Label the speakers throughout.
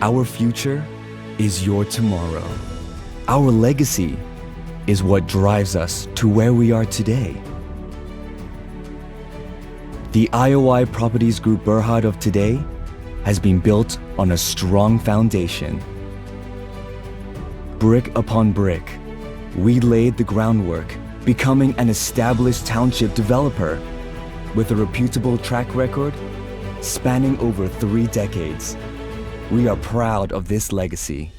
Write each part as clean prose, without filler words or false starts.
Speaker 1: Our future is your tomorrow. Our legacy is what drives us to where we are today. The IOI Properties Group Berhad of today has been built on a strong foundation. Brick upon brick, we laid the groundwork, becoming an established township developer with a reputable track record spanning over 3 decades. We are proud of this legacy.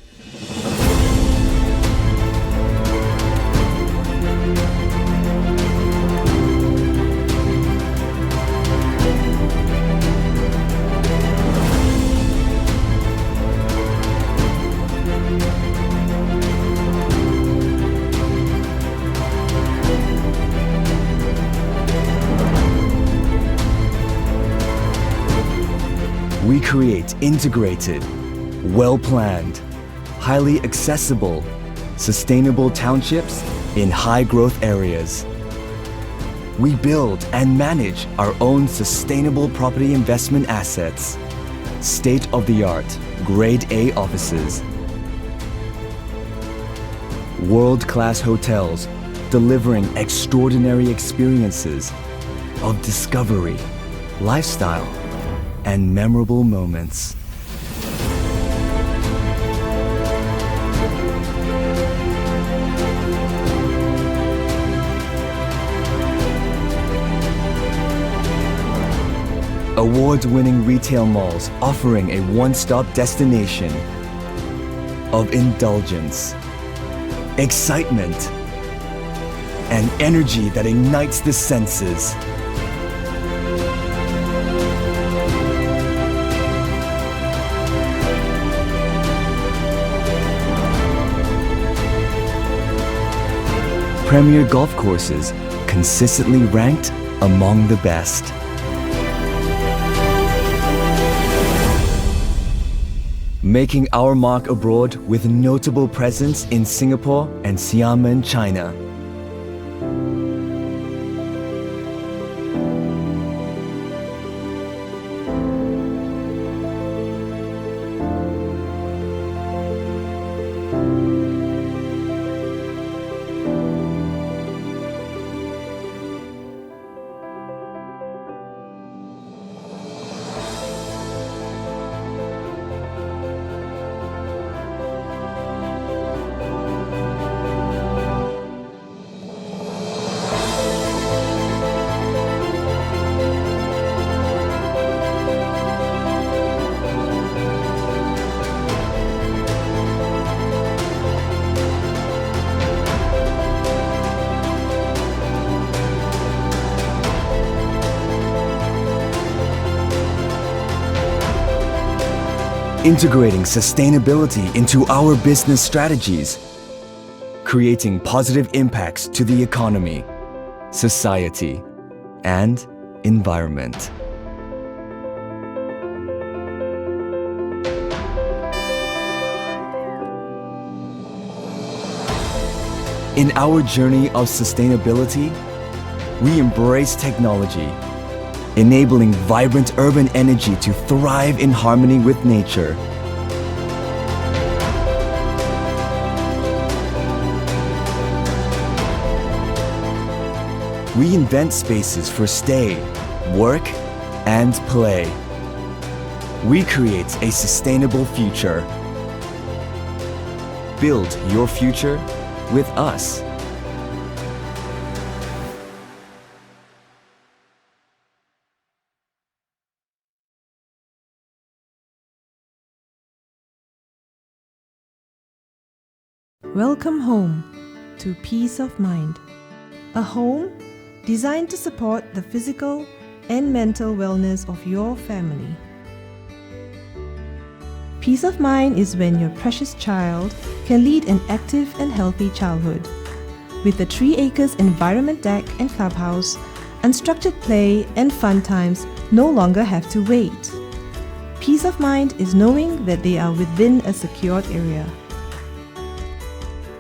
Speaker 1: We create integrated, well-planned, highly accessible, sustainable townships in high-growth areas. We build and manage our own sustainable property investment assets, state-of-the-art, Grade A offices, world-class hotels delivering extraordinary experiences of discovery, lifestyle, and memorable moments. Award-winning retail malls offering a one-stop destination of indulgence, excitement, and energy that ignites the senses. Premier golf courses consistently ranked among the best. Making our mark abroad with notable presence in Singapore and Xiamen, China. Integrating sustainability into our business strategies, creating positive impacts to the economy, society, and environment. In our journey of sustainability, we embrace technology, enabling vibrant urban energy to thrive in harmony with nature. We invent spaces for stay, work, and play. We create a sustainable future. Build your future with us.
Speaker 2: Welcome home to Peace of Mind, a home designed to support the physical and mental wellness of your family. Peace of mind is when your precious child can lead an active and healthy childhood. With the 3 acres environment deck and clubhouse, unstructured play and fun times no longer have to wait. Peace of mind is knowing that they are within a secured area.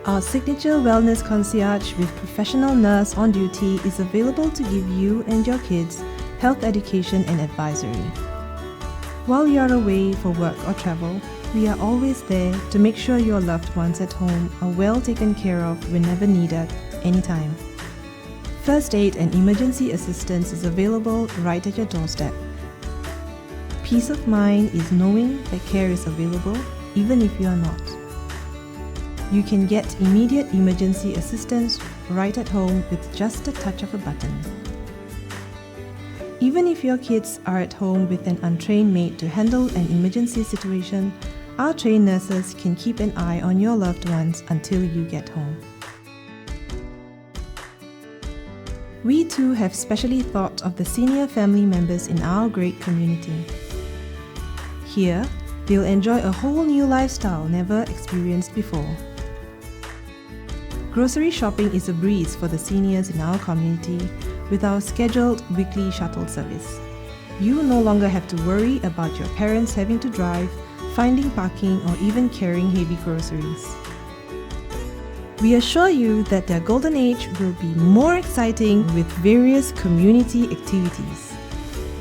Speaker 2: Our signature wellness concierge with professional nurse on duty is available to give you and your kids health education and advisory. While you are away for work or travel, we are always there to make sure your loved ones at home are well taken care of whenever needed, anytime. First aid and emergency assistance is available right at your doorstep. Peace of mind is knowing that care is available even if you are not. You can get immediate emergency assistance right at home with just a touch of a button. Even if your kids are at home with an untrained maid to handle an emergency situation, our trained nurses can keep an eye on your loved ones until you get home. We too have specially thought of the senior family members in our great community. Here, they'll enjoy a whole new lifestyle never experienced before. Grocery shopping is a breeze for the seniors in our community with our scheduled weekly shuttle service. You no longer have to worry about your parents having to drive, finding parking, or even carrying heavy groceries. We assure you that their golden age will be more exciting with various community activities.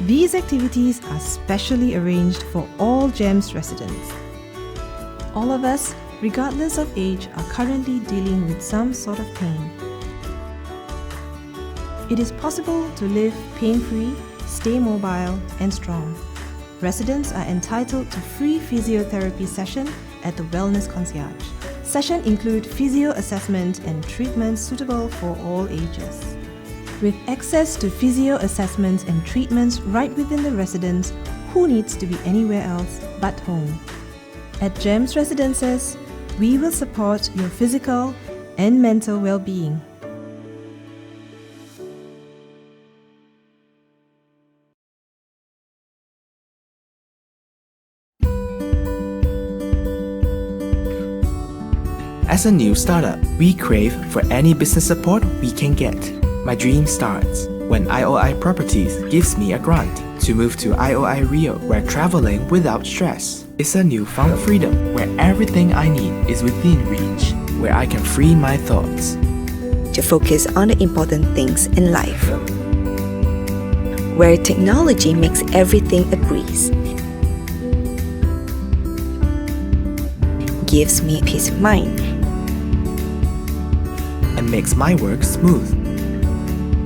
Speaker 2: These activities are specially arranged for all GEMS residents. All of us, regardless of age, are currently dealing with some sort of pain. It is possible to live pain-free, stay mobile and strong. Residents are entitled to free physiotherapy session at the Wellness Concierge. Session include physio assessment and treatments suitable for all ages. With access to physio assessments and treatments right within the residence, who needs to be anywhere else but home? At GEMS Residences, we will support your physical and mental well-being.
Speaker 3: As a new startup, we crave for any business support we can get. My dream starts when IOI Properties gives me a grant to move to IOI Rio, where traveling without stress is a newfound freedom, where everything I need is within reach, where I can free my thoughts
Speaker 4: to focus on the important things in life, where technology makes everything a breeze, gives me peace of mind,
Speaker 3: and makes my work smooth.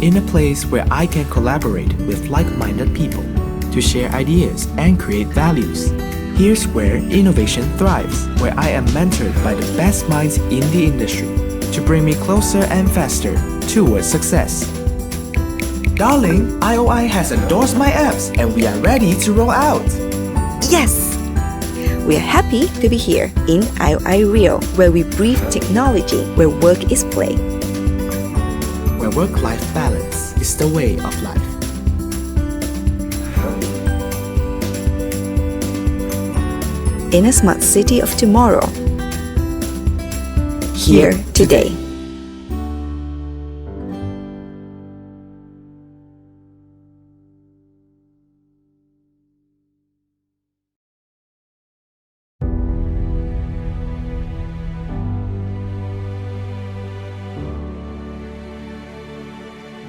Speaker 3: In a place where I can collaborate with like-minded people to share ideas and create values. Here's where innovation thrives, where I am mentored by the best minds in the industry to bring me closer and faster towards success. Darling, IOI has endorsed my apps and we are ready to roll out.
Speaker 4: Yes! We are happy to be here in IOI Rio, where we breathe technology, where work is play,
Speaker 3: where work-life balance is the way of life.
Speaker 4: In a smart city of tomorrow, here today.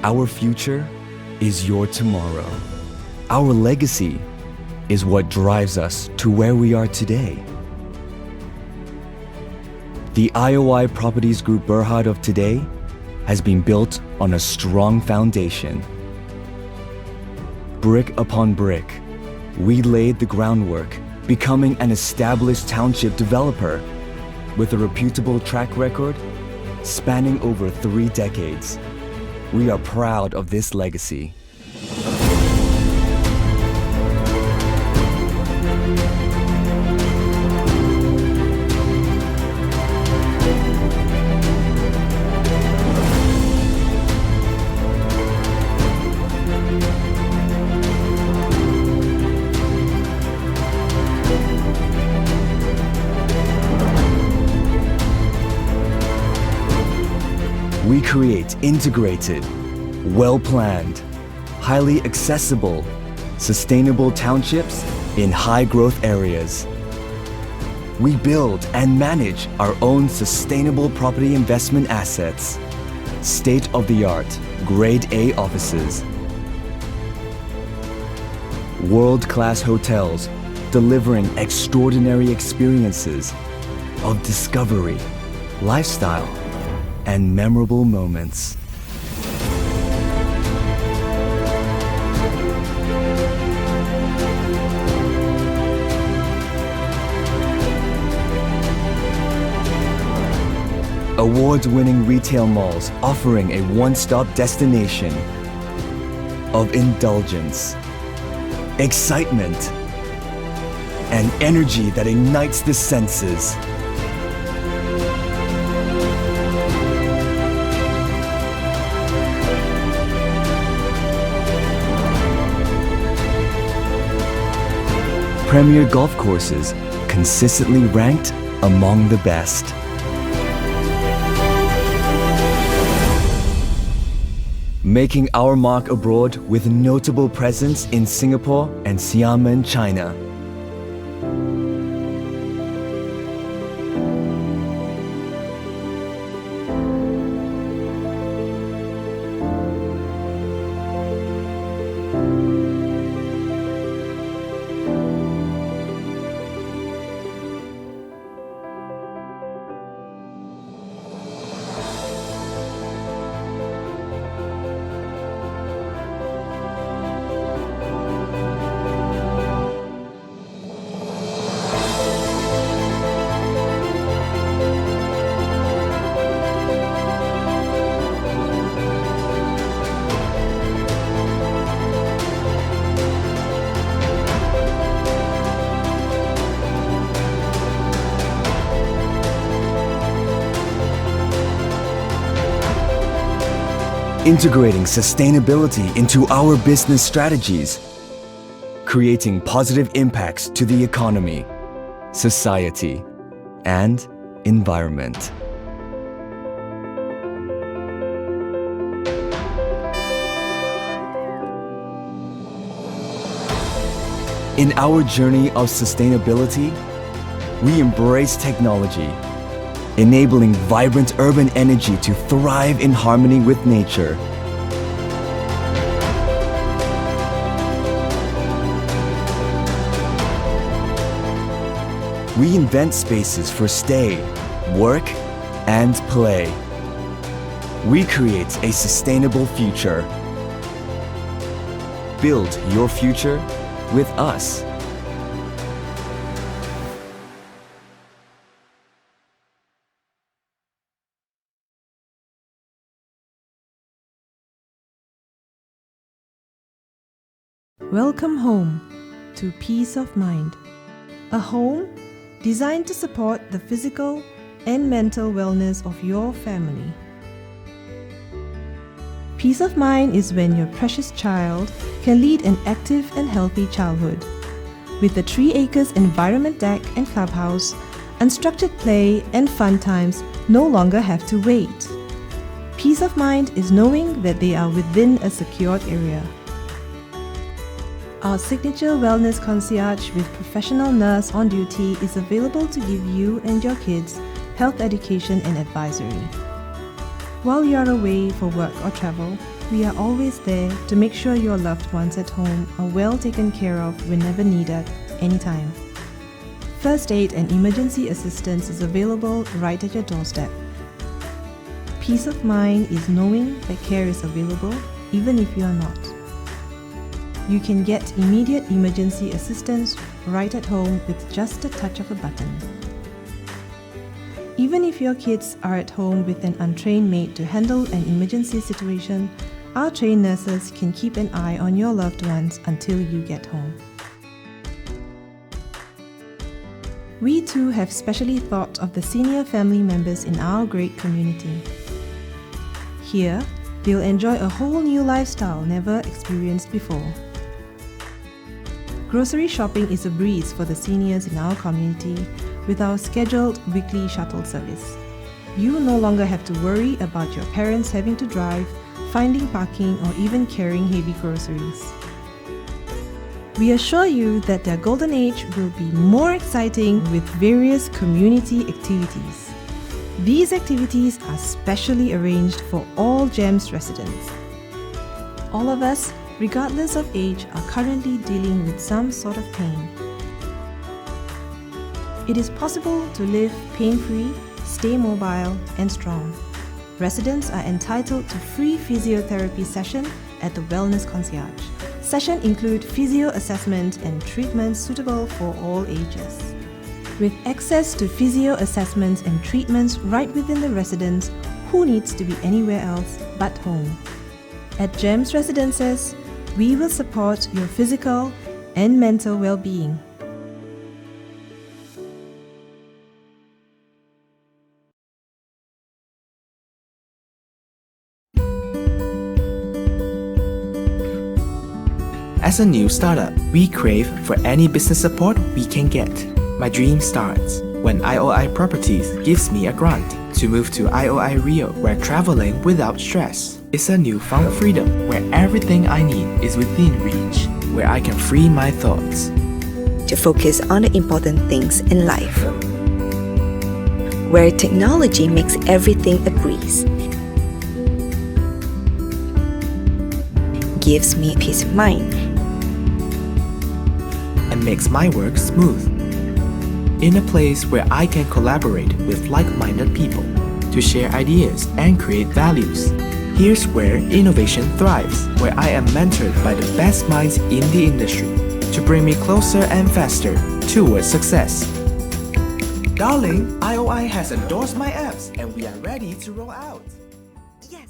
Speaker 1: Our future is your tomorrow. Our legacy is what drives us to where we are today. The IOI Properties Group Berhad of today has been built on a strong foundation. Brick upon brick, we laid the groundwork, becoming an established township developer with a reputable track record spanning over 3 decades. We are proud of this legacy. We create integrated, well-planned, highly accessible, sustainable townships in high-growth areas. We build and manage our own sustainable property investment assets, state-of-the-art Grade A offices, world-class hotels delivering extraordinary experiences of discovery, lifestyle, and memorable moments. Award-winning retail malls offering a one-stop destination of indulgence, excitement, and energy that ignites the senses. Premier golf courses consistently ranked among the best. Making our mark abroad with notable presence in Singapore and Xiamen, China. Integrating sustainability into our business strategies, creating positive impacts to the economy, society, and environment. In our journey of sustainability, we embrace technology, enabling vibrant urban energy to thrive in harmony with nature. We invent spaces for stay, work, and play. We create a sustainable future. Build your future with us.
Speaker 2: Welcome home to Peace of Mind, a home designed to support the physical and mental wellness of your family. Peace of mind is when your precious child can lead an active and healthy childhood. With the 3 acres environment deck and clubhouse, unstructured play and fun times no longer have to wait. Peace of mind is knowing that they are within a secured area. Our signature wellness concierge with professional nurse on duty is available to give you and your kids health education and advisory. While you are away for work or travel, we are always there to make sure your loved ones at home are well taken care of whenever needed, anytime. First aid and emergency assistance is available right at your doorstep. Peace of mind is knowing that care is available even if you are not. You can get immediate emergency assistance right at home with just a touch of a button. Even if your kids are at home with an untrained maid to handle an emergency situation, our trained nurses can keep an eye on your loved ones until you get home. We too have specially thought of the senior family members in our great community. Here, they'll enjoy a whole new lifestyle never experienced before. Grocery shopping is a breeze for the seniors in our community with our scheduled weekly shuttle service. You no longer have to worry about your parents having to drive, finding parking, or even carrying heavy groceries. We assure you that their golden age will be more exciting with various community activities. These activities are specially arranged for all GEMS residents. All of us, regardless of age, are currently dealing with some sort of pain. it is possible to live pain-free, stay mobile, and strong. Residents are entitled to free physiotherapy session at the Wellness Concierge. Session include physio assessment and treatments suitable for all ages. With access to physio assessments and treatments right within the residence, who needs to be anywhere else but home? At GEMS Residences, we will support your physical and mental well-being.
Speaker 3: As a new startup, we crave for any business support we can get. My dream starts when IOI Properties gives me a grant to move to IOI Rio, where traveling without stress is a newfound freedom, where everything I need is within reach, where I can free my thoughts
Speaker 4: to focus on the important things in life, where technology makes everything a breeze, gives me peace of mind,
Speaker 3: and makes my work smooth. In a place where I can collaborate with like-minded people to share ideas and create values. Here's where innovation thrives, where I am mentored by the best minds in the industry to bring me closer and faster towards success. Darling, IOI has endorsed my apps and we are ready to roll out.
Speaker 4: yes.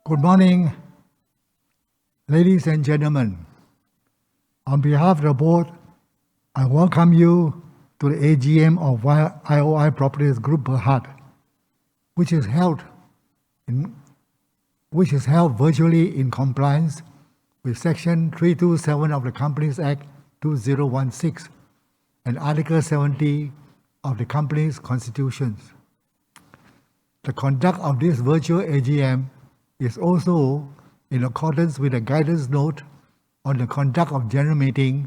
Speaker 5: Good morning, ladies and gentlemen. On behalf of the board, I welcome you to the AGM of IOI Properties Group Berhad, which is held virtually in compliance with Section 327 of the Companies Act 2016 and Article 70 of the company's constitutions. The conduct of this virtual AGM is also in accordance with the guidance note on the conduct of general meeting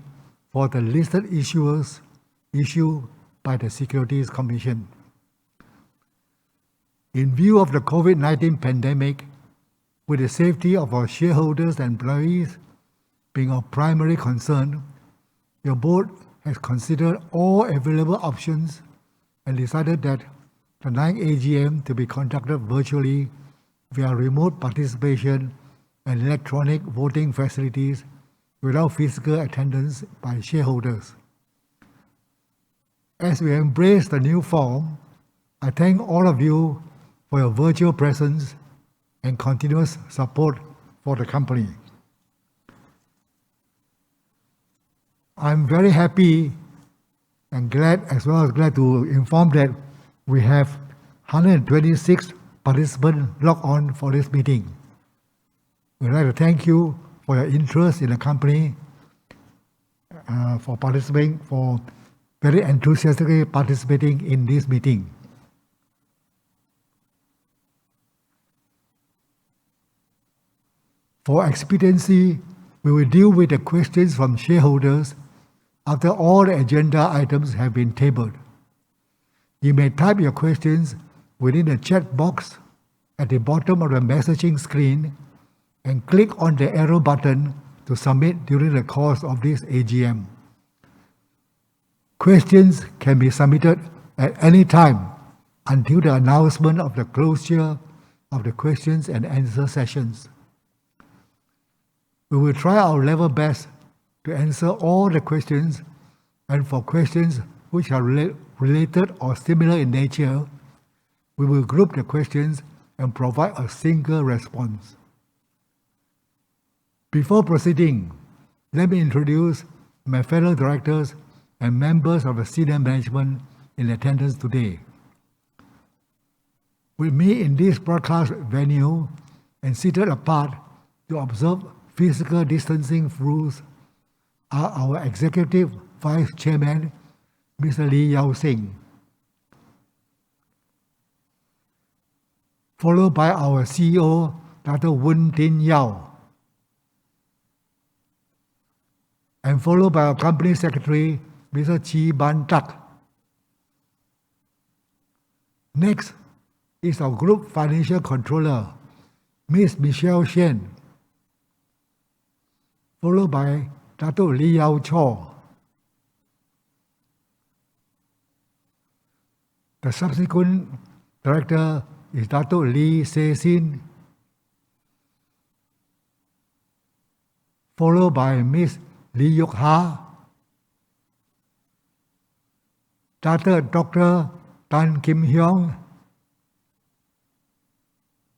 Speaker 5: for the listed issuers issued by the Securities Commission. In view of the COVID-19 pandemic, with the safety of our shareholders and employees being of primary concern, your board has considered all available options and decided that the 9th AGM to be conducted virtually via remote participation and electronic voting facilities without physical attendance by shareholders. As we embrace the new form, I thank all of you for your virtual presence and continuous support for the company. I'm very happy and glad to inform that we have 126 participants logged on for this meeting. We'd like to thank you for your interest in the company, for very enthusiastically participating in this meeting. For expediency, we will deal with the questions from shareholders after all the agenda items have been tabled. You may type your questions within the chat box at the bottom of the messaging screen and click on the arrow button to submit during the course of this AGM. Questions can be submitted at any time until the announcement of the closure of the questions and answer sessions. We will try our level best to answer all the questions, and for questions which are related or similar in nature, we will group the questions and provide a single response. Before proceeding, let me introduce my fellow directors and members of the senior management in attendance today. With me in this broadcast venue and seated apart to observe physical distancing rules are our Executive Vice Chairman, Mr. Lee Yao Sing, followed by our CEO, Dr. Woon Tin Yao, and followed by our Company Secretary, Mr. Chi Ban Tak. Next is our Group Financial Controller, Ms. Michelle Shen, followed by Dr. Lee Yao Cho. The subsequent director is Dr. Lee Se Sin, followed by Ms. Lee Yuk Ha, Dr. Tan Kim Hyong,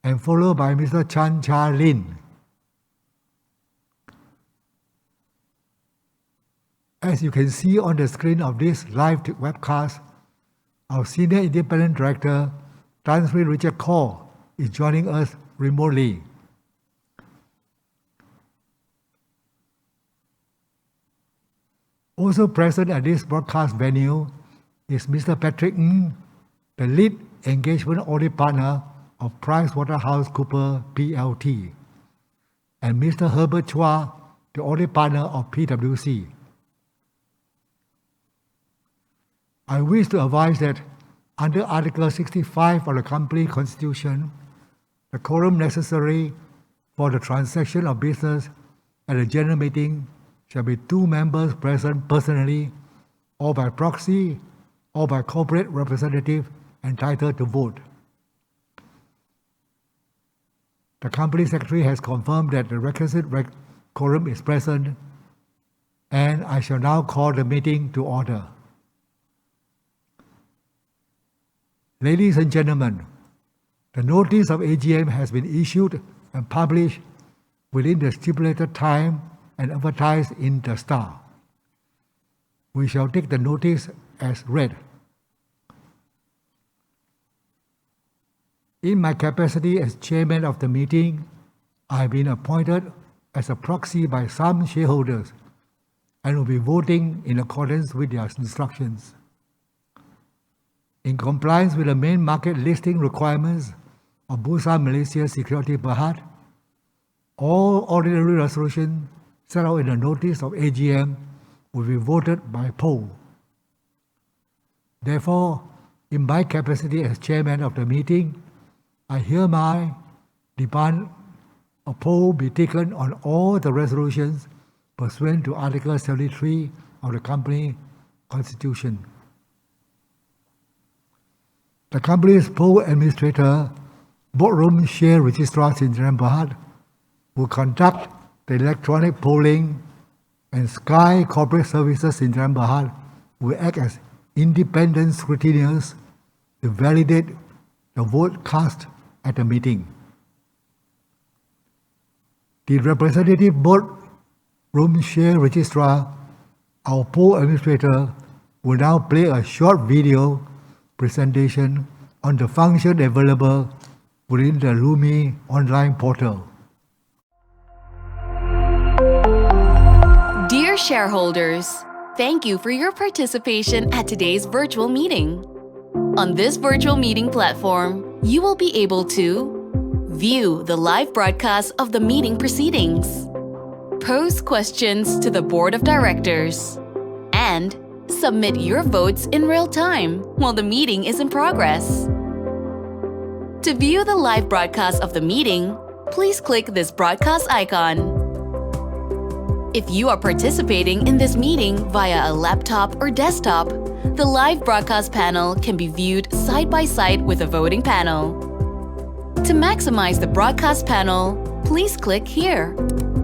Speaker 5: and followed by Mr. Chan Cha Lin. As you can see on the screen of this live webcast, our Senior Independent Director, Tan Sri Richard Kaur, is joining us remotely. Also present at this broadcast venue is Mr. Patrick Ng, the Lead Engagement Audit Partner of PricewaterhouseCoopers PLT, and Mr. Herbert Chua, the Audit Partner of PwC. I wish to advise that under Article 65 of the Company Constitution, the quorum necessary for the transaction of business at a general meeting shall be 2 members present personally or by proxy or by corporate representative entitled to vote. The Company Secretary has confirmed that the requisite quorum is present, and I shall now call the meeting to order. Ladies and gentlemen, the notice of AGM has been issued and published within the stipulated time and advertised in the Star. We shall take the notice as read. In my capacity as chairman of the meeting, I have been appointed as a proxy by some shareholders and will be voting in accordance with their instructions. In compliance with the main market listing requirements of Bursa Malaysia Securities Berhad, all ordinary resolutions set out in the notice of AGM will be voted by poll. Therefore, in my capacity as chairman of the meeting, I hereby demand a poll be taken on all the resolutions pursuant to Article 73 of the Company Constitution. The company's poll administrator, Boardroom Share Registrar Syndrome Berhad, will conduct the electronic polling, and Sky Corporate Services Syndrome Berhad will act as independent scrutineers to validate the vote cast at the meeting. The representative Boardroom Share Registrar, our poll administrator, will now play a short video presentation on the function available within the Lumi online portal.
Speaker 6: Dear shareholders, thank you for your participation at today's virtual meeting. On this virtual meeting platform, you will be able to view the live broadcast of the meeting proceedings, pose questions to the Board of Directors, and submit your votes in real time while the meeting is in progress. To view the live broadcast of the meeting, please click this broadcast icon. If you are participating in this meeting via a laptop or desktop, the live broadcast panel can be viewed side by side with the voting panel. To maximize the broadcast panel, please click here.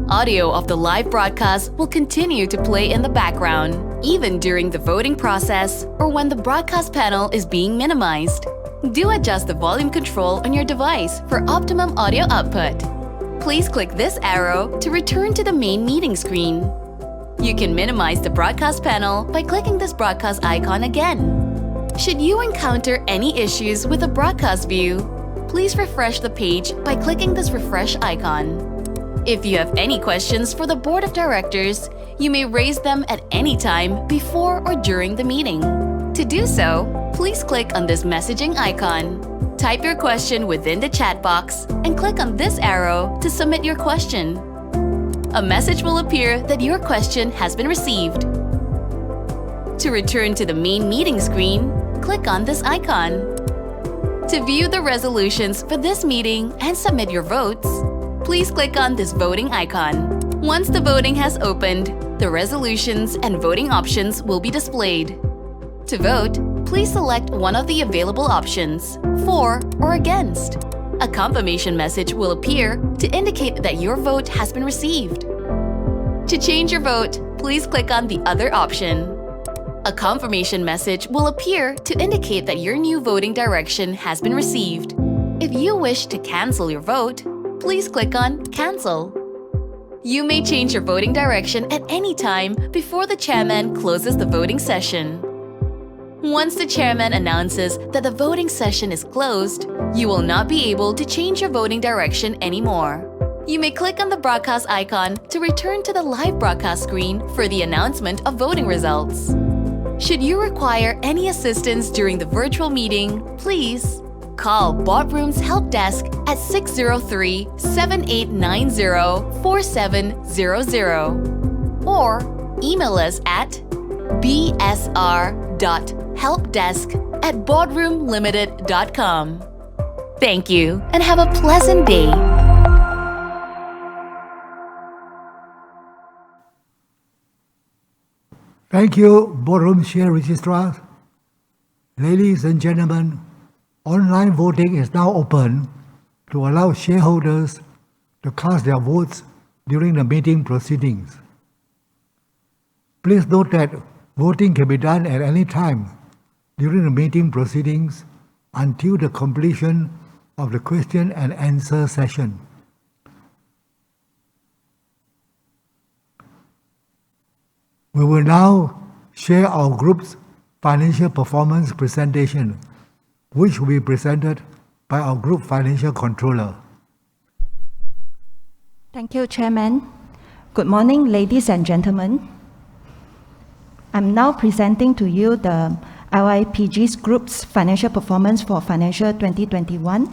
Speaker 6: Audio of the live broadcast will continue to play in the background, even during the voting process or when the broadcast panel is being minimized. Do adjust the volume control on your device for optimum audio output. Please click this arrow to return to the main meeting screen. You can minimize the broadcast panel by clicking this broadcast icon again. Should you encounter any issues with the broadcast view, please refresh the page by clicking this refresh icon. If you have any questions for the Board of Directors, you may raise them at any time before or during the meeting. To do so, please click on this messaging icon. Type your question within the chat box and click on this arrow to submit your question. A message will appear that your question has been received. To return to the main meeting screen, click on this icon. To view the resolutions for this meeting and submit your votes, please click on this voting icon. Once the voting has opened, the resolutions and voting options will be displayed. To vote, please select one of the available options, for or against. A confirmation message will appear to indicate that your vote has been received. To change your vote, please click on the other option. A confirmation message will appear to indicate that your new voting direction has been received. If you wish to cancel your vote, please click on Cancel. You may change your voting direction at any time before the chairman closes the voting session. Once the chairman announces that the voting session is closed, you will not be able to change your voting direction anymore. You may click on the broadcast icon to return to the live broadcast screen for the announcement of voting results. Should you require any assistance during the virtual meeting, please call Boardroom's help desk at 603-7890-4700 or email us at bsr.helpdesk@boardroomlimited.com. Thank you and have a pleasant day.
Speaker 5: Thank you, Boardroom Share Registrar. Ladies and gentlemen, online voting is now open to allow shareholders to cast their votes during the meeting proceedings. Please note that voting can be done at any time during the meeting proceedings until the completion of the question and answer session. We will now share our group's financial performance presentation, which will be presented by our Group Financial Controller.
Speaker 7: Thank you, Chairman. Good morning, ladies and gentlemen. I'm now presenting to you the IOI Group's financial performance for financial 2021.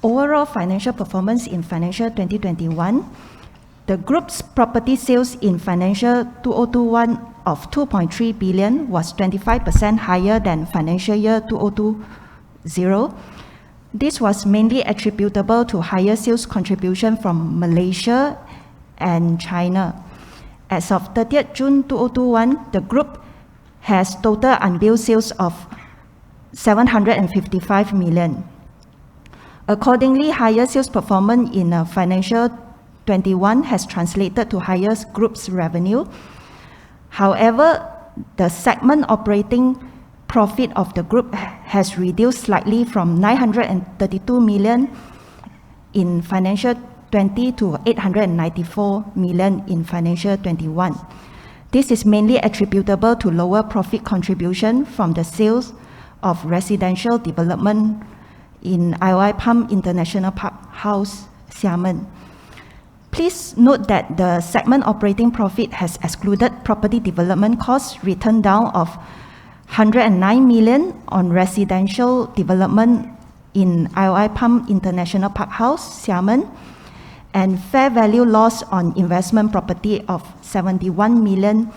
Speaker 7: Overall financial performance in financial 2021, the group's property sales in financial 2021 of 2.3 billion was 25% higher than financial year 2020. This was mainly attributable to higher sales contribution from Malaysia and China. As of 30th June 2021, the group has total unbilled sales of 755 million. Accordingly, higher sales performance in financial 21 has translated to higher group's revenue. However, the segment operating profit of the group has reduced slightly from 932 million in financial 20 to 894 million in financial 21. This is mainly attributable to lower profit contribution from the sales of residential development in IOI Palm International Park House, Xiamen. Please note that the segment operating profit has excluded property development costs written down of 109 million on residential development in IOI Palm International Park House, Xiamen, and fair value loss on investment property of 71 million,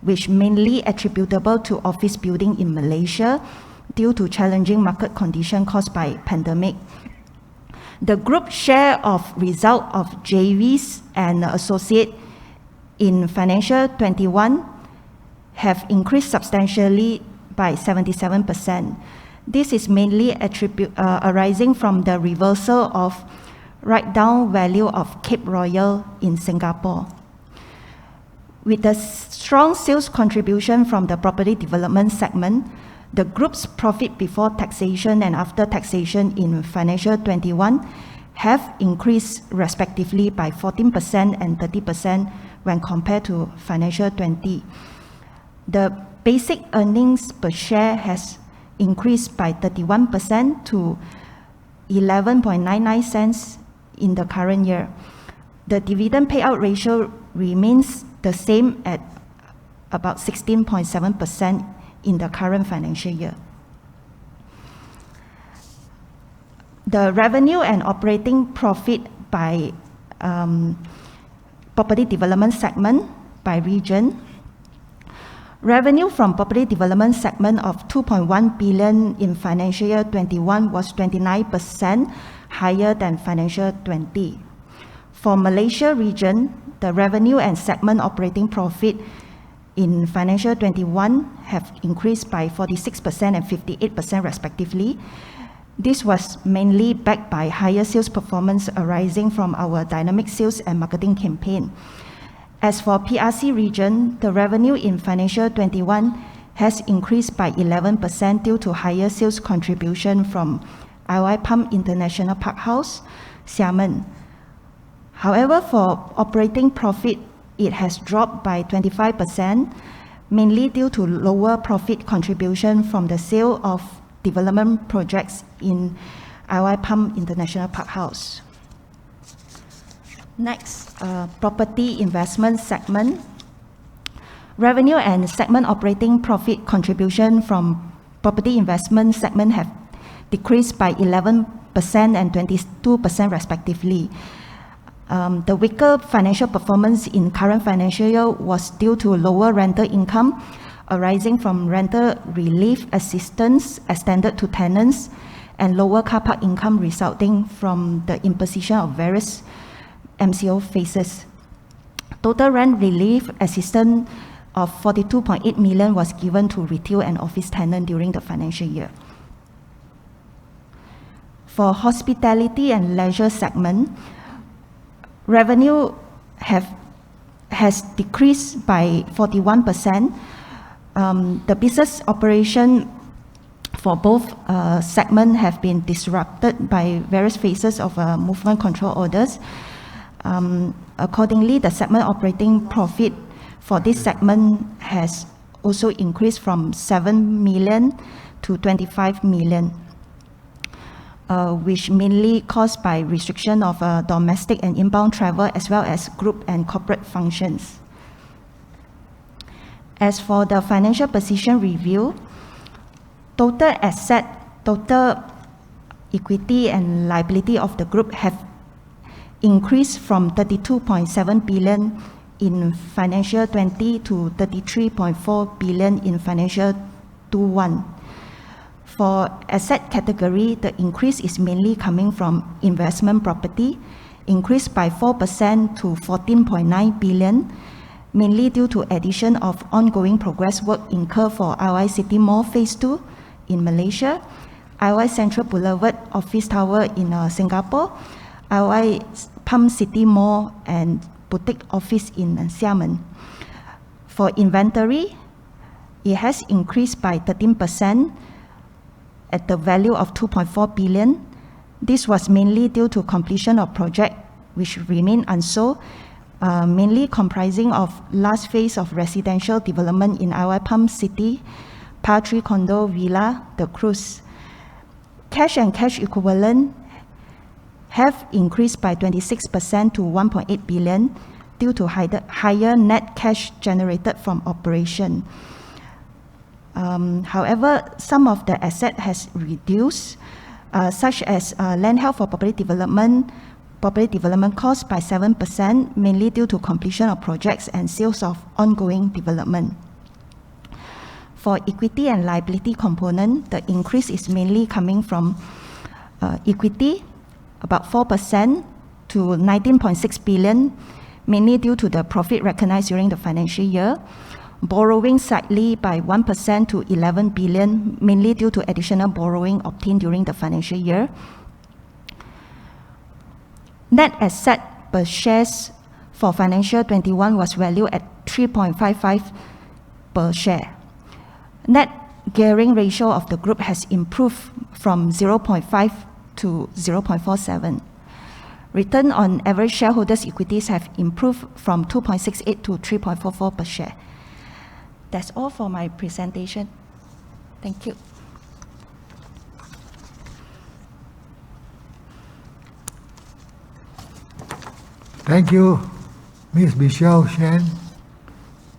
Speaker 7: which mainly attributable to office building in Malaysia due to challenging market condition caused by pandemic. The group share of result of JVs and associate in financial 21 have increased substantially by 77%. This is mainly arising from the reversal of write-down value of Cape Royal in Singapore. With the strong sales contribution from the property development segment, the group's profit before taxation and after taxation in financial 21 have increased respectively by 14% and 30% when compared to financial 20. The basic earnings per share has increased by 31% to 11.99 cents in the current year. The dividend payout ratio remains the same at about 16.7% in the current financial year. The revenue and operating profit by property development segment by region. Revenue from property development segment of 2.1 billion in financial year 21 was 29% higher than financial 20. For Malaysia region, the revenue and segment operating profit in financial 21 have increased by 46% and 58% respectively. This was mainly backed by higher sales performance arising from our dynamic sales and marketing campaign. As for PRC region, the revenue in financial 21 has increased by 11% due to higher sales contribution from IOI Palm International Park House, Xiamen. However, for operating profit, it has dropped by 25%, mainly due to lower profit contribution from the sale of development projects in IOI Palm International Park House. Next, property investment segment. Revenue and segment operating profit contribution from property investment segment have decreased by 11% and 22% respectively. The weaker financial performance in current financial year was due to lower rental income arising from rental relief assistance extended to tenants and lower car park income resulting from the imposition of various MCO phases. Total rent relief assistance of 42.8 million was given to retail and office tenants during the financial year. For hospitality and leisure segment, revenue has decreased by 41%. The business operation for both segments have been disrupted by various phases of movement control orders. Accordingly, the segment operating profit for this segment has also increased from 7 million to 25 million, which mainly caused by restriction of domestic and inbound travel as well as group and corporate functions. As for the financial position review, total asset, total equity and liability of the group have increased from 32.7 billion in financial 20 to 33.4 billion in financial 21. For asset category, the increase is mainly coming from investment property, increased by 4% to 14.9 billion, mainly due to addition of ongoing progress work incurred for IOI City Mall Phase 2 in Malaysia, IOI Central Boulevard Office Tower in Singapore, IOI Palm City Mall and Boutique Office in Xiamen. For inventory, it has increased by 13% at the value of 2.4 billion. This was mainly due to completion of project which remain unsold, mainly comprising of last phase of residential development in IOI Palm City, Par 3 Condo Villa, The Cruise. Cash and cash equivalent have increased by 26% to 1.8 billion due to higher net cash generated from operation. However, some of the asset has reduced, such as land held for property development costs by 7%, mainly due to completion of projects and sales of ongoing development. For equity and liability component, the increase is mainly coming from equity, about 4% to 19.6 billion, mainly due to the profit recognized during the financial year, borrowing slightly by 1% to 11 billion, mainly due to additional borrowing obtained during the financial year. Net asset per shares for financial 21 was valued at 3.55 per share. Net gearing ratio of the group has improved from 0.5 to 0.47. Return on average shareholders' equities have improved from 2.68 to 3.44 per share. That's all for my presentation. Thank you.
Speaker 5: Thank you, Ms. Michelle Shen.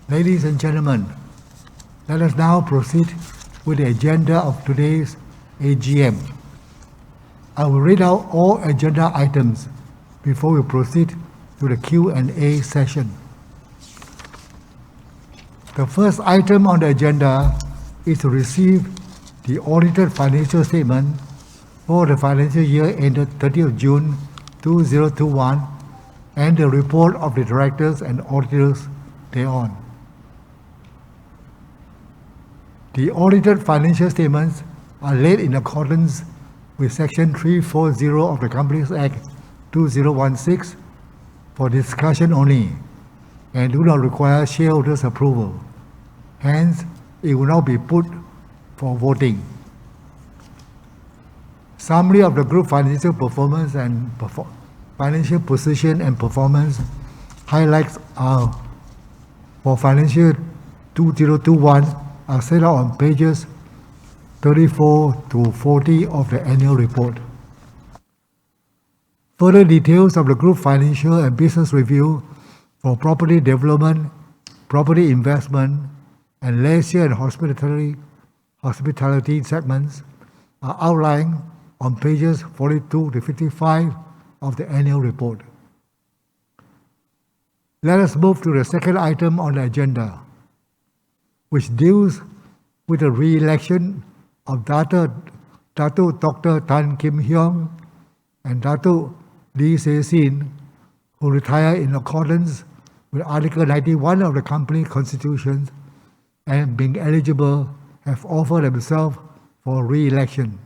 Speaker 5: Ladies and gentlemen, let us now proceed with the agenda of today's AGM. I will read out all agenda items before we proceed to the Q&A session. The first item on the agenda is to receive the audited financial statement for the financial year ended 30th June 2021 and the report of the directors and auditors thereon. The audited financial statements are laid in accordance with Section 340 of the Companies Act 2016 for discussion only and do not require shareholders' approval. Hence, it will not be put for voting. Summary of the group financial performance and financial position and performance highlights are for financial 2021 are set out on pages 34 to 40 of the annual report. Further details of the group financial and business review for property development, property investment, and leisure and hospitality segments are outlined on pages 42 to 55 of the annual report. Let us move to the second item on the agenda, which deals with the re-election of Dr. Tan Kim Hyong and Dr. Lee Se Sin, who retire in accordance with Article 91 of the company constitution and being eligible have offered themselves for re-election.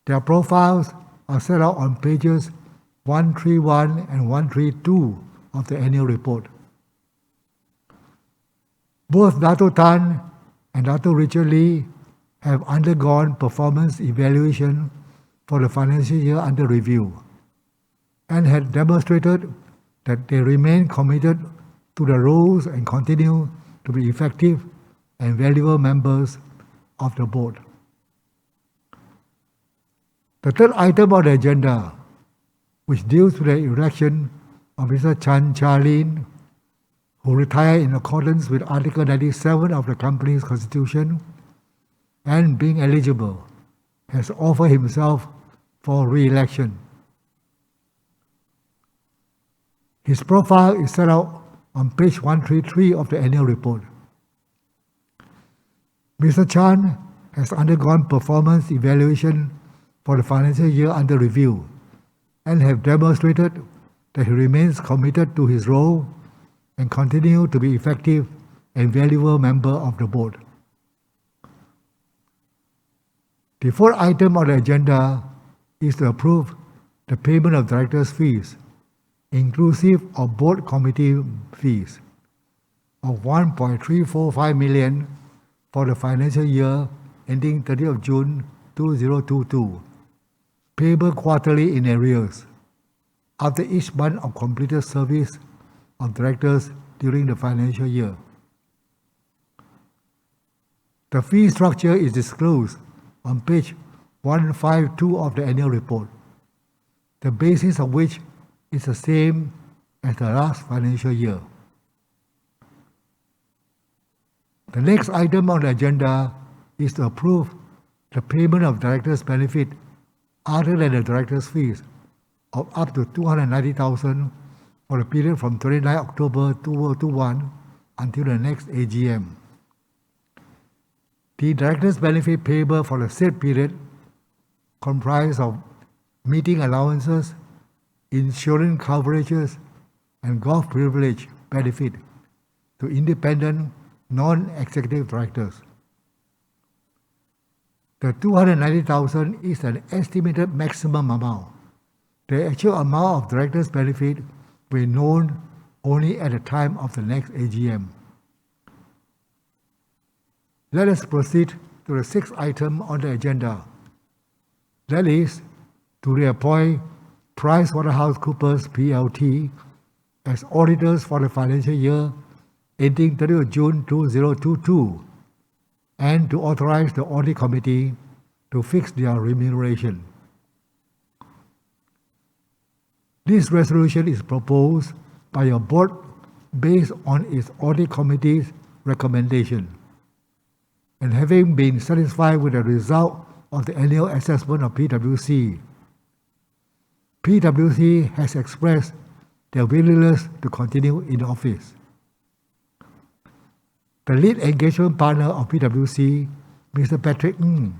Speaker 5: Their profiles are set out on pages 131 and 132 of the annual report. Both Dr. Tan and Dr. Richard Lee have undergone performance evaluation for the financial year under review and had demonstrated that they remain committed to the roles and continue to be effective and valuable members of the board. The third item on the agenda, which deals with the election of Mr. Chan Charlene, who retired in accordance with Article 97 of the company's constitution and being eligible, has offered himself for re-election. His profile is set out on page 133 of the annual report. Mr. Chan has undergone performance evaluation for the financial year under review and have demonstrated that he remains committed to his role and continue to be effective and valuable member of the board. The fourth item on the agenda is to approve the payment of directors' fees, inclusive of board committee fees, of 1.345 million for the financial year ending 30th of June 2022, payable quarterly in arrears, after each month of completed service of directors during the financial year. The fee structure is disclosed on page 152 of the annual report, the basis of which is the same as the last financial year. The next item on the agenda is to approve the payment of directors' benefit other than the directors' fees of up to 290,000 for the period from 29 October 2021 until the next AGM. The directors' benefit payable for the said period comprise of meeting allowances, insurance coverages, and golf privilege benefit, to independent non-executive directors. The 290,000 is an estimated maximum amount. The actual amount of directors' benefit will be known only at the time of the next AGM. Let us proceed to the sixth item on the agenda. That is, to reappoint PricewaterhouseCoopers PLT as auditors for the financial year ending 30th June 2022 and to authorize the audit committee to fix their remuneration. This resolution is proposed by your board based on its audit committee's recommendation. And having been satisfied with the result of the annual assessment of PwC, PwC has expressed their willingness to continue in office. The lead engagement partner of PwC, Mr. Patrick Ng,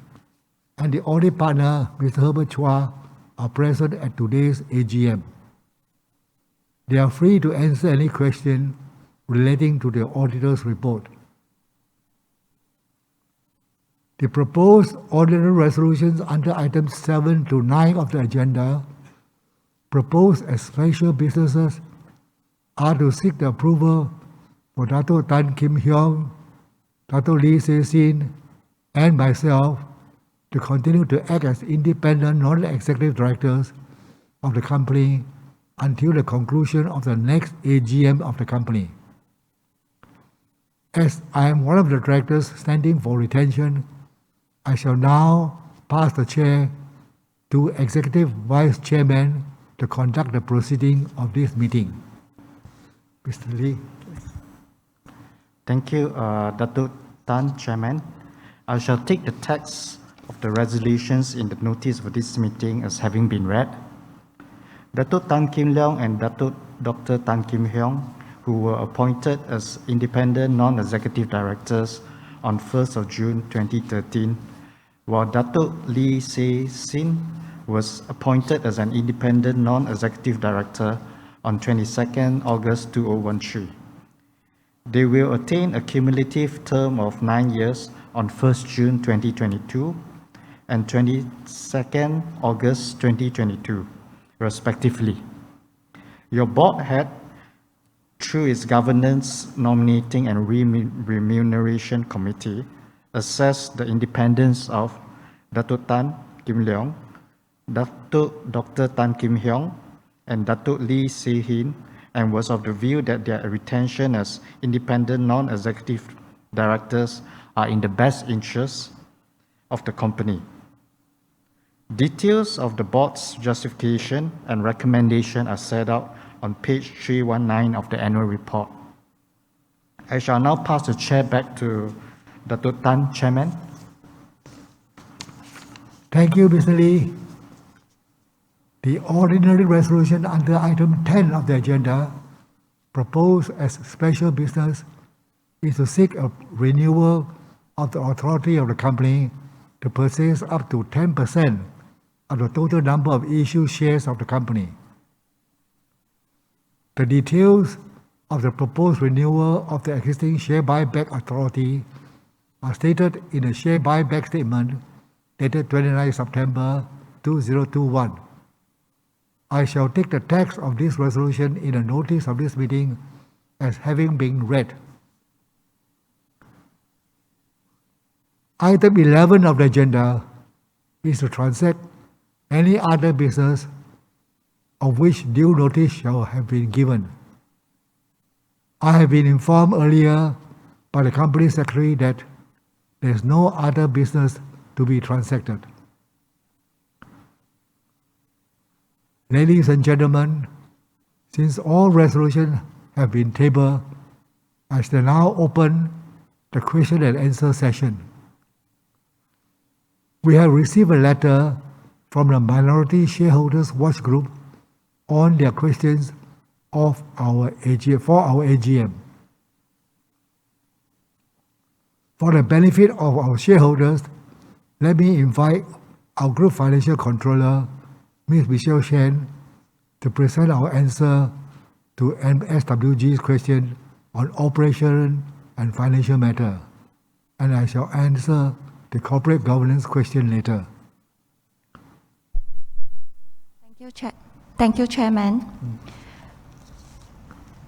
Speaker 5: and the audit partner, Mr. Herbert Chua, are present at today's AGM. They are free to answer any question relating to the auditor's report. The proposed ordinary resolutions under items 7 to 9 of the agenda, proposed as special businesses, are to seek the approval for Dato Tan Kim Hyong, Dato Lee Se Sin, and myself to continue to act as independent non-executive directors of the company until the conclusion of the next AGM of the company. As I am one of the directors standing for retention, I shall now pass the chair to Executive Vice Chairman to conduct the proceeding of this meeting. Mr. Lee.
Speaker 8: Thank you, Dato Tan, Chairman. I shall take the text of the resolutions in the notice of this meeting as having been read. Dato Tan Kim Leong and Dato Dr. Tan Kim Hyong, who were appointed as independent non-executive directors on 1st of June 2013, while Dato Lee Se Sin was appointed as an independent non-executive director on 22nd August 2013. They will attain a cumulative term of 9 years on 1st June 2022 and 22nd August 2022, respectively. Your board had, through its Governance, Nominating and Remuneration Committee, assessed the independence of Dato Tan Kim Leong, Dato Dr. Tan Kim Hyong, and Dato Lee Se Hin, and was of the view that their retention as independent non-executive directors are in the best interests of the company. Details of the board's justification and recommendation are set out on page 319 of the annual report. I shall now pass the chair back to Dato Tan, Chairman.
Speaker 5: Thank you, Mr. Lee. The ordinary resolution under item 10 of the agenda, proposed as special business, is to seek a renewal of the authority of the company to purchase up to 10% of the total number of issued shares of the company. The details of the proposed renewal of the existing share buyback authority are stated in the share buyback statement dated 29 September 2021. I shall take the text of this resolution in the notice of this meeting as having been read. Item 11 of the agenda is to transact any other business of which due notice shall have been given. I have been informed earlier by the company secretary that there is no other business to be transacted. Ladies and gentlemen, since all resolutions have been tabled, I shall now open the question and answer session. We have received a letter from the Minority Shareholders Watch Group on their questions of our AGM. For the benefit of our shareholders, let me invite our Group Financial Controller, Ms. Michelle Chen, to present our answer to MSWG's question on operation and financial matter, and I shall answer the corporate governance question later.
Speaker 7: Thank you, Chairman.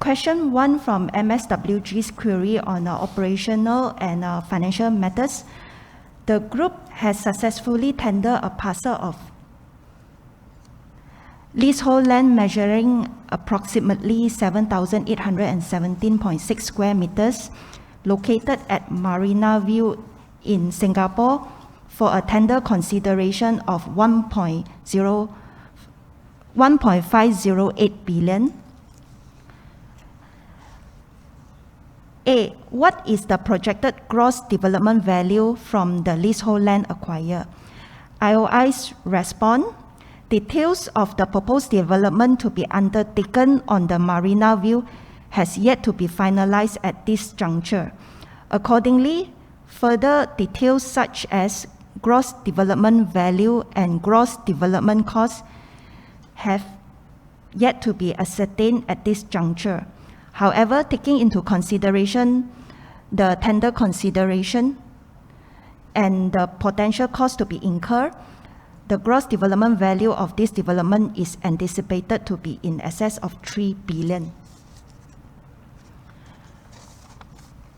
Speaker 7: Question 1 from MSWG's query on operational and financial matters. The group has successfully tendered a parcel of leasehold land measuring approximately 7,817.6 square meters located at Marina View in Singapore for a tender consideration of 1.508 billion. A. What is the projected gross development value from the leasehold land acquired? IOI's response. Details of the proposed development to be undertaken on the Marina View has yet to be finalized at this juncture. Accordingly, further details such as gross development value and gross development costs have yet to be ascertained at this juncture. However, taking into consideration the tender consideration and the potential cost to be incurred, the gross development value of this development is anticipated to be in excess of 3 billion.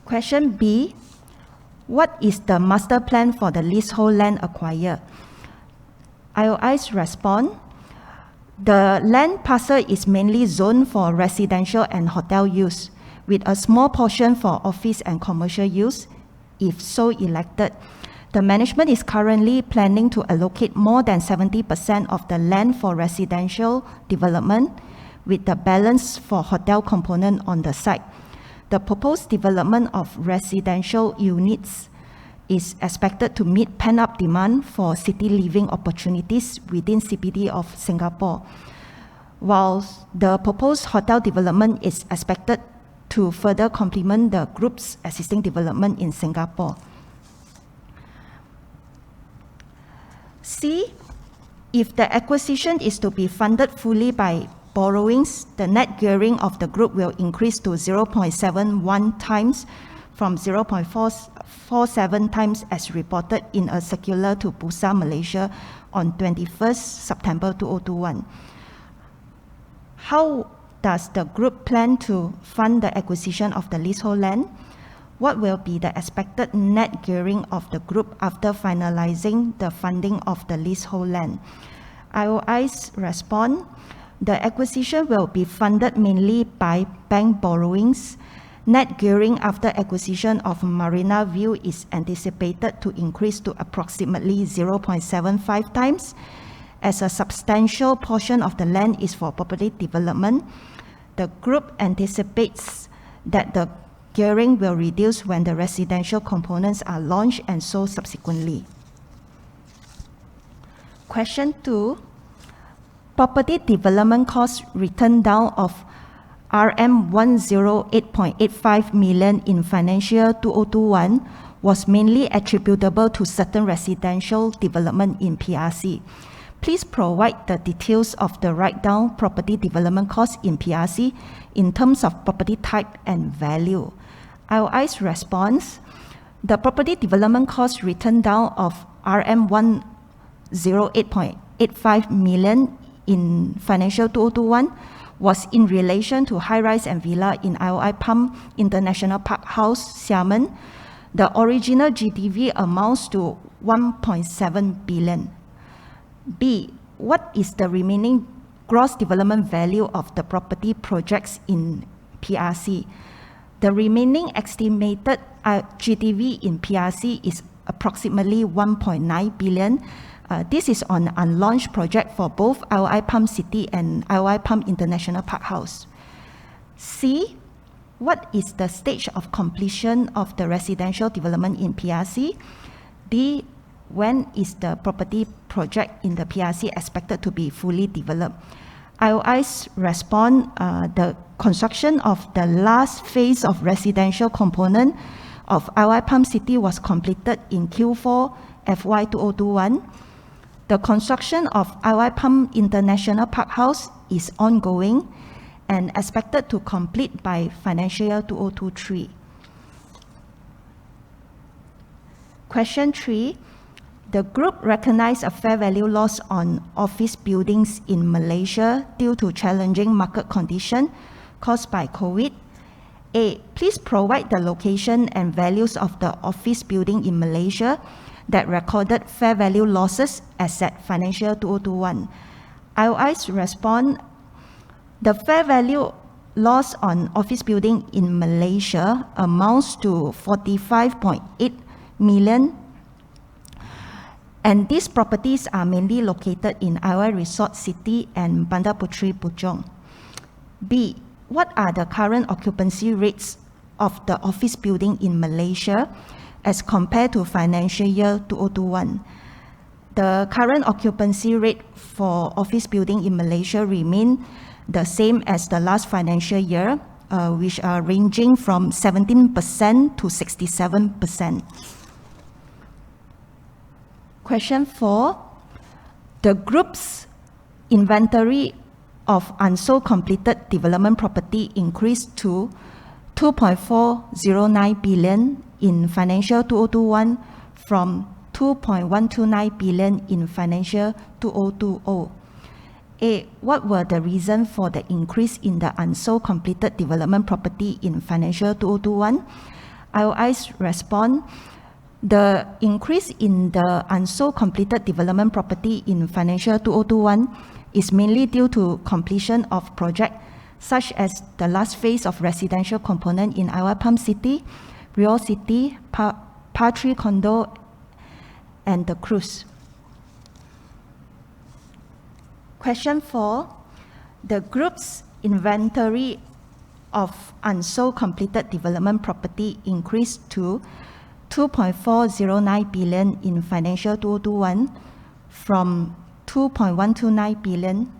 Speaker 7: Question B. What is the master plan for the leasehold land acquired? IOI's response. The land parcel is mainly zoned for residential and hotel use, with a small portion for office and commercial use, if so elected. The management is currently planning to allocate more than 70% of the land for residential development, with the balance for hotel component on the site. The proposed development of residential units is expected to meet pent-up demand for city living opportunities within CBD of Singapore, whilst the proposed hotel development is expected to further complement the group's existing development in Singapore. C. If the acquisition is to be funded fully by borrowings, the net gearing of the group will increase to 0.71 times from 0.47 times as reported in a circular to Bursa Malaysia on 21st September 2021. How does the group plan to fund the acquisition of the leasehold land? What will be the expected net gearing of the group after finalizing the funding of the leasehold land? IOI's response. The acquisition will be funded mainly by bank borrowings. Net gearing after acquisition of Marina View is anticipated to increase to approximately 0.75 times. As a substantial portion of the land is for property development, the group anticipates that the gearing will reduce when the residential components are launched and sold subsequently. Question 2. Property development costs written down of RM 108.85 million in financial 2021 was mainly attributable to certain residential development in PRC. Please provide the details of the write-down property development costs in PRC in terms of property type and value. IOI's response. The property development costs written down of RM 108.85 million in financial 2021 was in relation to high-rise and villa in IOI Palm International Park House, Xiamen. The original GDV amounts to 1.7 billion. B. What is the remaining gross development value of the property projects in PRC? The remaining estimated GDV in PRC is approximately 1.9 billion. This is on unlaunched project for both IOI Palm City and IOI Palm International Park House. C. What is the stage of completion of the residential development in PRC? D. When is the property project in the PRC expected to be fully developed? IOI's response, the construction of the last phase of residential component of IOI Palm City was completed in Q4 FY 2021. The construction of IOI Palm International Park House is ongoing, and expected to complete by financial year 2023. Question 3. The group recognized a fair value loss on office buildings in Malaysia due to challenging market conditions caused by COVID. A. Please provide the location and values of the office building in Malaysia that recorded fair value losses as at financial year 2021. IOI's respond, the fair value loss on office building in Malaysia amounts to 45.8 million, and these properties are mainly located in IOI Resort City and Bandar Puteri Puchong. B. What are the current occupancy rates of the office building in Malaysia as compared to financial year 2021? The current occupancy rate for office building in Malaysia remain the same as the last financial year, which are ranging from 17% to 67%. Question 4. The group's inventory of unsold completed development property increased to 2.409 billion in financial 2021 from 2.129 billion in financial 2020. A. What were the reasons for the increase in the unsold completed development property in financial 2021? IOI's response, the increase in the unsold completed development property in financial 2021 is mainly due to completion of projects such as the last phase of residential component in IOI Palm City, Rio City, Patri Condo, and the Cruise. Question 4. The group's inventory of unsold completed development property increased to 2.409 billion in financial 2021 from 2.129 billion.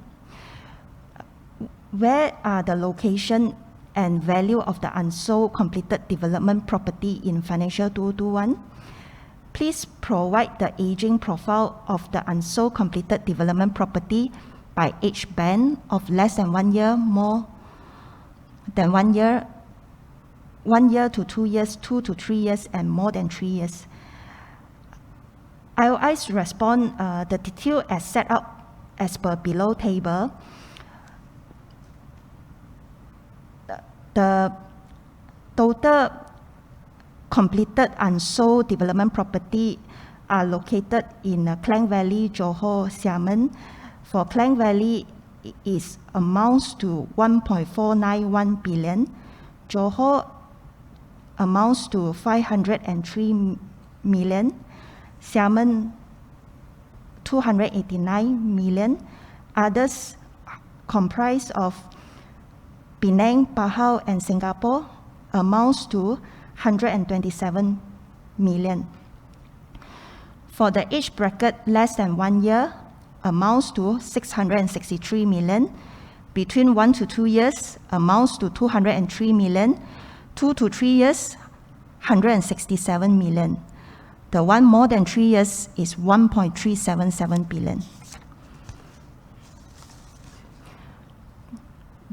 Speaker 7: Where are the location and value of the unsold completed development property in financial 2021? Please provide the aging profile of the unsold completed development property by age band of less than 1 year, more than 1 year, 1 year to 2 years, 2 to 3 years, and more than 3 years. IOI's response, the detail as set out as per below table. The total completed unsold development property are located in Klang Valley, Johor, Xiamen. For Klang Valley, it amounts to 1.491 billion. Johor amounts to 503 million. Xiamen, 289 million. Others comprise of Penang, Pahang, and Singapore amounts to 127 million. For the age bracket less than 1 year, amounts to 663 million. Between 1 to 2 years, amounts to 203 million. 2 to 3 years, 167 million. The one more than 3 years is 1.377 billion.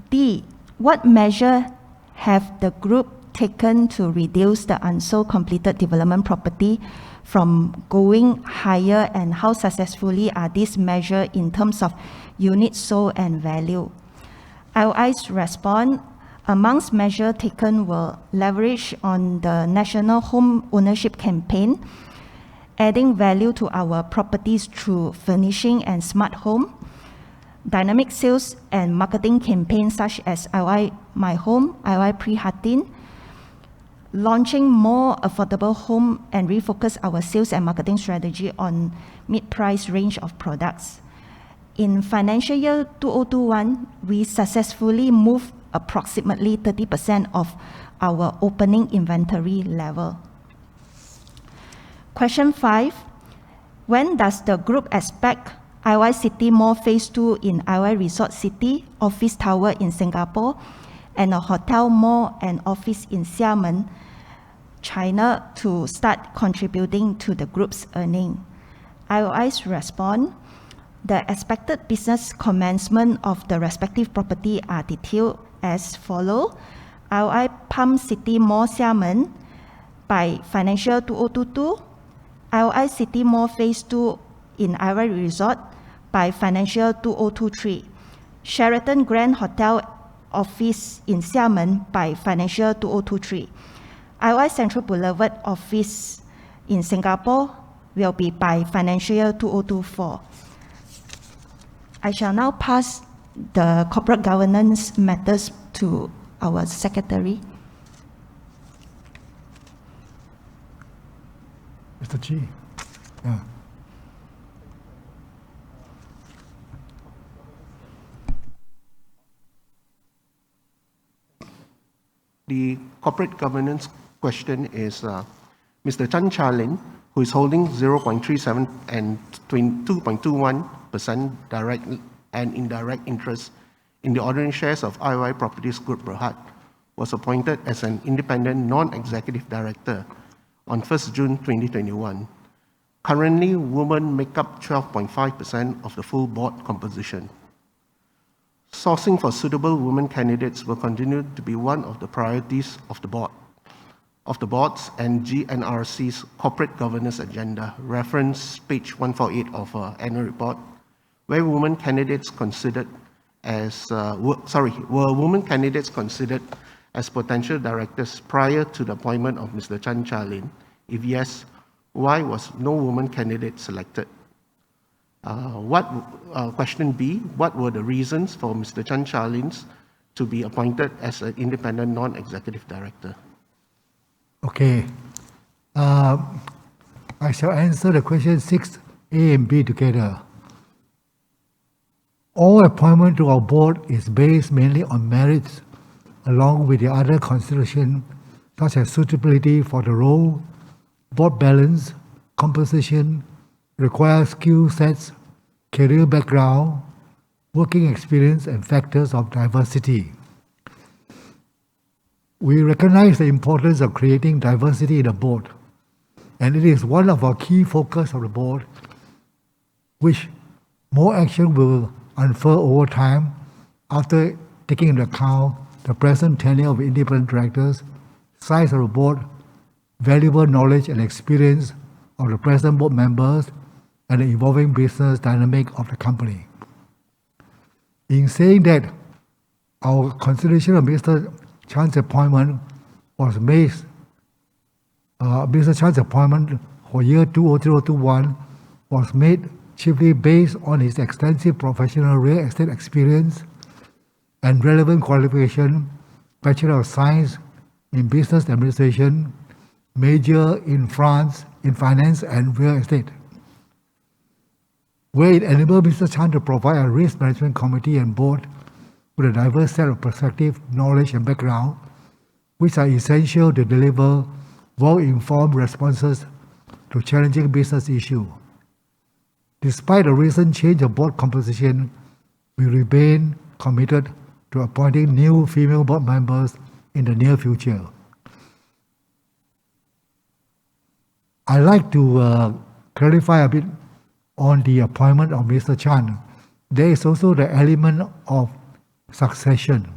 Speaker 7: D. What measure have the group taken to reduce the unsold completed development property from going higher, and how successfully are these measured in terms of units sold and value? IOI's response, amongst measures taken were leverage on the National Home Ownership Campaign, adding value to our properties through furnishing and smart home, dynamic sales and marketing campaigns such as IOI My Home, IOI Prihatin, launching more affordable home and refocus our sales and marketing strategy on mid-price range of products. In financial year 2021, we successfully moved approximately 30% of our opening inventory level. Question 5. When does the group expect IOI City Mall Phase 2 in IOI Resort City, office tower in Singapore, and a hotel, mall, and office in Xiamen, China to start contributing to the group's earning? IOI's response, The expected business commencement of the respective property are detailed as follow. IOI Palm City Mall Xiamen by financial 2022. IOI City Mall Phase 2 in IOI Resort by financial 2023. Sheraton Grand Hotel Office in Xiamen by financial 2023. IOI Central Boulevard Office in Singapore will be by financial year 2024. I shall now pass the corporate governance matters to our secretary.
Speaker 5: Mr. Chi. Yeah.
Speaker 9: The corporate governance question is Mr. Chan Charlin, who is holding 0.37 and 2.21% direct and indirect interest in the ordinary shares of IOI Properties Group Berhad, was appointed as an independent non-executive director on 1st June 2021. Currently, women make up 12.5% of the full board composition. Sourcing for suitable women candidates will continue to be one of the priorities of the board's and GNRC's corporate governance agenda, reference page 148 of our annual report, where women candidates considered as were women candidates considered as potential directors prior to the appointment of Mr. Chan Charlin? If yes, why was no woman candidate selected? Question B, what were the reasons for Mr. Chan Charlin's to be appointed as an independent non-executive director?
Speaker 5: Okay. I shall answer the question 6A and B together. All appointment to our board is based mainly on merits, along with the other considerations such as suitability for the role, board balance, composition, required skill sets, career background, working experience, and factors of diversity. We recognize the importance of creating diversity in the board, and it is one of our key focus of the board, which more action will unfurl over time after taking into account the present tenure of independent directors, size of the board, valuable knowledge and experience of the present board members, and the evolving business dynamic of the company. In saying that, our consideration of Mr. Chan's appointment was based, Mr. Chan's appointment for year 2021 was made chiefly based on his extensive professional real estate experience and relevant qualification, Bachelor of Science in Business Administration, major in finance and real estate, where it enabled Mr. Chan to provide a risk management committee and board with a diverse set of perspective, knowledge, and background, which are essential to deliver well-informed responses to challenging business issues. Despite the recent change of board composition, we remain committed to appointing new female board members in the near future. I'd like to clarify a bit on the appointment of Mr. Chan. There is also the element of succession.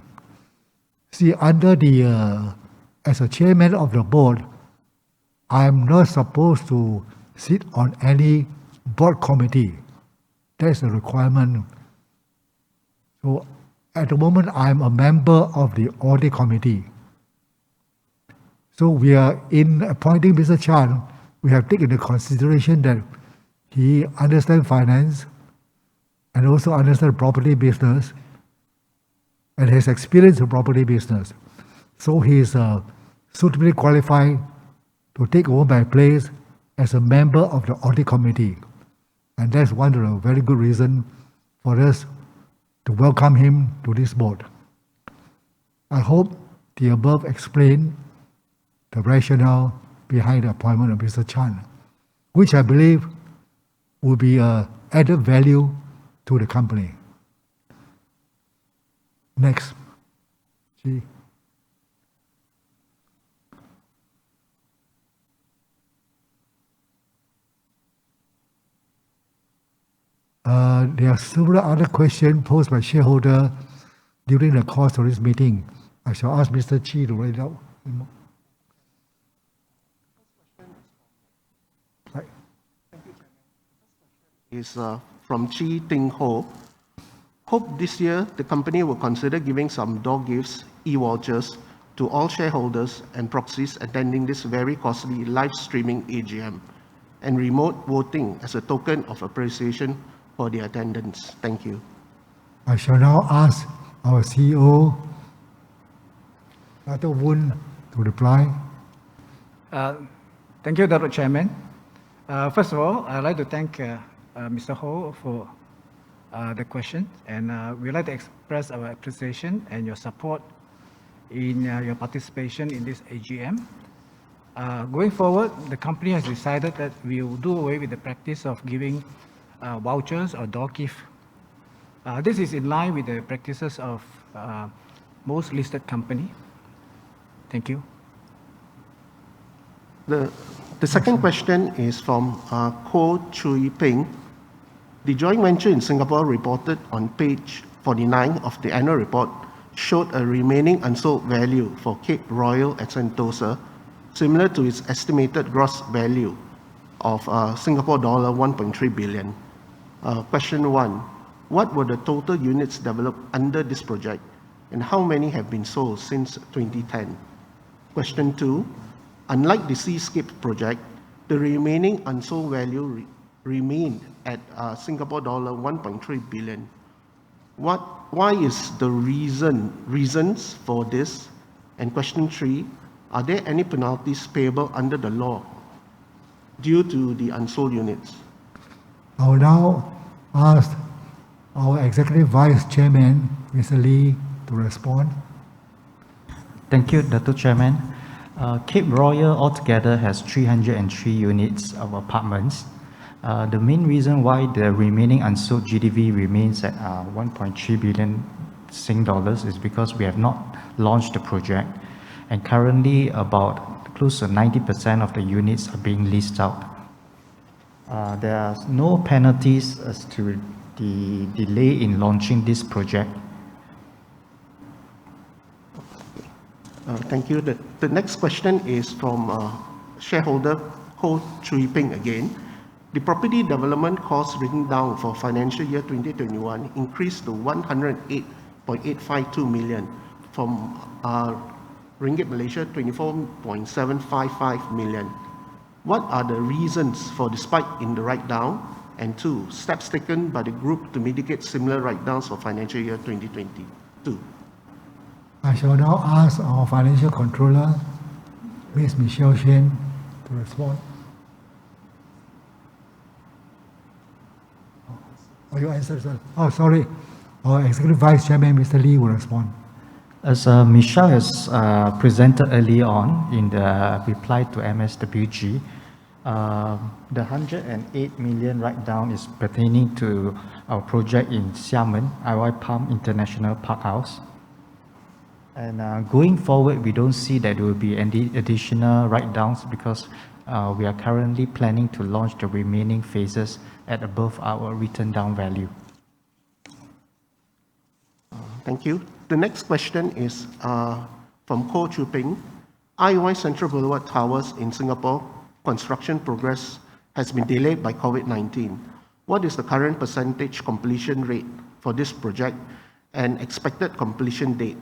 Speaker 5: See, under as a chairman of the board, I am not supposed to sit on any board committee. That's a requirement. So at the moment, I'm a member of the audit committee. So we are in appointing Mr. Chan, we have taken into consideration that he understands finance and also understands property business and has experience in property business. So he is suitably qualified to take over my place as a member of the audit committee. And that's one of the very good reasons for us to welcome him to this board. I hope the above explain the rationale behind the appointment of Mr. Chan, which I believe will be added value to the company. Next. G. There are several other questions posed by shareholder during the course of this meeting. I shall ask Mr. Chi to read it out. Right.
Speaker 9: Is from Chi Ting Ho. Hope this year the company will consider giving some door gifts, e-vouchers, to all shareholders and proxies attending this very costly live streaming AGM and remote voting as a token of appreciation for the attendance. Thank you.
Speaker 5: I shall now ask our CEO, Dr. Woon, to reply.
Speaker 10: Thank you, Dr. Chairman. First of all, I'd like to thank Mr. Ho for the question, and we'd like to express our appreciation and your support in your participation in this AGM. Going forward, the company has decided that we will do away with the practice of giving vouchers or door gift. This is in line with the practices of most listed company. Thank you.
Speaker 9: The second question is from Ko Chui Ping. The joint venture in Singapore reported on page 49 of the annual report showed a remaining unsold value for Cape Royal at Sentosa, similar to its estimated gross value of Singapore dollar 1.3 billion. Question 1. What were the total units developed under this project, and how many have been sold since 2010? Question 2. Unlike the Seascape project, the remaining unsold value remained at Singapore dollar 1.3 billion. Why is the reasons for this? And question 3, are there any penalties payable under the law due to the unsold units?
Speaker 5: I will now ask our Executive Vice Chairman, Mr. Lee, to respond.
Speaker 8: Thank you, Dr. Chairman. Cape Royal altogether has 303 units of apartments. The main reason why the remaining unsold GDV remains at 1.3 billion Sing dollars is because we have not launched the project, and currently about close to 90% of the units are being leased out. There are no penalties as to the delay in launching this project.
Speaker 9: Thank you. The next question is from shareholder Ho Chui Ping again. The property development cost written down for financial year 2021 increased to 108.852 million from Ringgit Malaysia 24.755 million. What are the reasons for the spike in the write-down? And 2, steps taken by the group to mitigate similar write-downs for financial year 2022.
Speaker 5: I shall now ask our Financial Controller, Ms. Michelle Shen, to respond. Oh, you answered, sir. Oh, sorry. Our Executive Vice Chairman, Mr. Lee, will respond.
Speaker 8: As Michelle has presented earlier on in the reply to MSWG, the 108 million write-down is pertaining to our project in Xiamen, IOI Palm International Park House. And going forward, we don't see that there will be any additional write-downs because we are currently planning to launch the remaining phases at above our written down value.
Speaker 9: Thank you. The next question is from Ko Chu Ping. IOI Central Boulevard Towers in Singapore construction progress has been delayed by COVID-19. What is the current percentage completion rate for this project and expected completion date?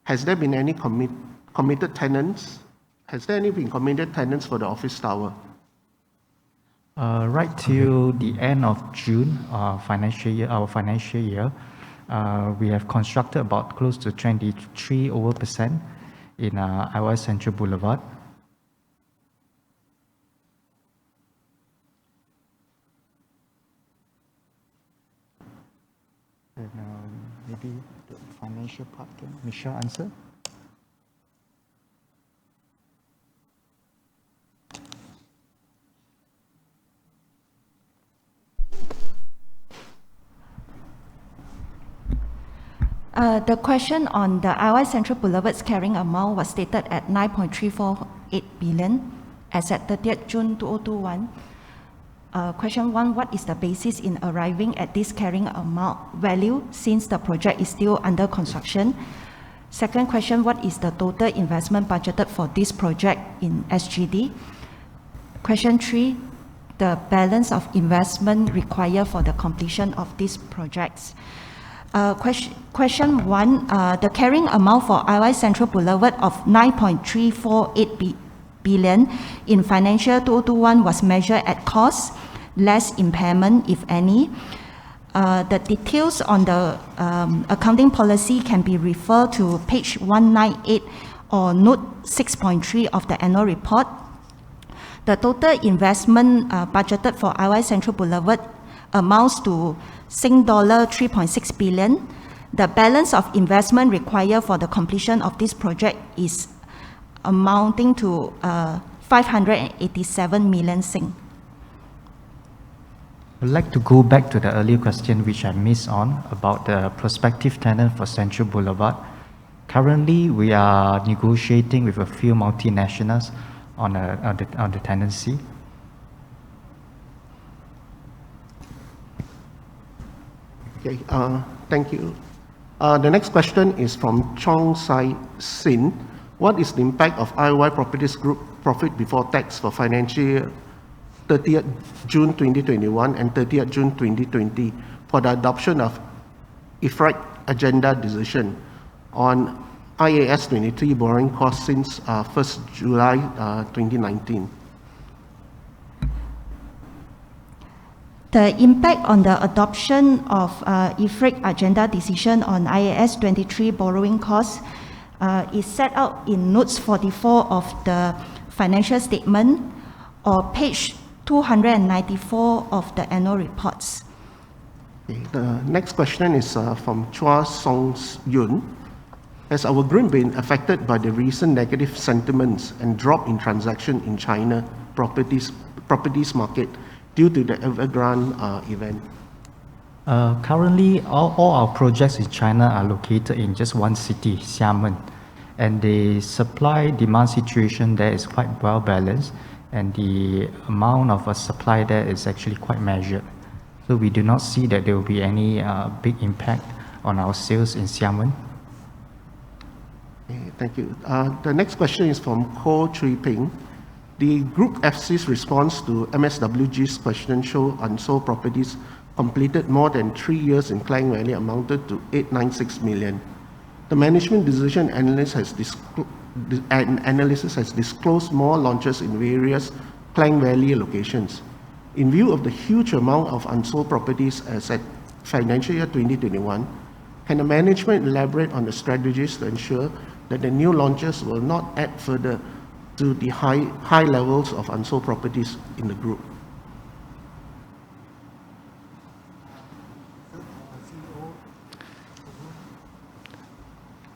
Speaker 9: Has there been any committed tenants? Has there any been committed tenants for the office tower?
Speaker 8: Right till the end of June, our financial year, we have constructed about close to 23% in IOI Central Boulevard. And maybe the financial part, can Michelle answer?
Speaker 7: The question on the IOI Central Boulevard's carrying amount was stated at 9.348 billion as at 30th June 2021. Question 1, what is the basis in arriving at this carrying amount value since the project is still under construction? Second question, what is the total investment budgeted for this project in SGD? Question 3, the balance of investment required for the completion of these projects. Question 1, the carrying amount for IOI Central Boulevard of 9.348 billion in financial 2021 was measured at cost, less impairment, if any. The details on the accounting policy can be referred to page 198 or note 6.3 of the annual report. The total investment budgeted for IOI Central Boulevard amounts to $3.6 billion. The balance of investment required for the completion of this project is amounting to 587 million Sing.
Speaker 8: I'd like to go back to the earlier question which I missed on about the prospective tenant for Central Boulevard. Currently, we are negotiating with a few multinationals on the tenancy.
Speaker 9: Okay, thank you. The next question is from Chong Sai Sin. What is the impact of IOI Properties Group profit before tax for financial year 30th June 2021 and 30th June 2020 for the adoption of IFRIC agenda decision on IAS 23 borrowing costs since 1st July 2019?
Speaker 7: The impact on the adoption of IFRIC agenda decision on IAS 23 borrowing costs is set out in notes 44 of the financial statement or page 294 of the annual reports.
Speaker 9: Okay, the next question is from Chua Song Yun. Has our group been affected by the recent negative sentiments and drop in transaction in China properties market due to the Evergrande event?
Speaker 8: Currently, all our projects in China are located in just one city, Xiamen, and the supply-demand situation there is quite well balanced, and the amount of supply there is actually quite measured. So we do not see that there will be any big impact on our sales in Xiamen.
Speaker 9: Okay, thank you. The next question is from Ko Chui Ping. The Group FC's response to MSWG's question show unsold properties completed more than 3 years in Klang Valley amounted to 896 million. The management decision analysis has disclosed more launches in various Klang Valley locations. In view of the huge amount of unsold properties as at financial year 2021, can the management elaborate on the strategies to ensure that the new launches will not add further to the high levels of unsold properties in the group?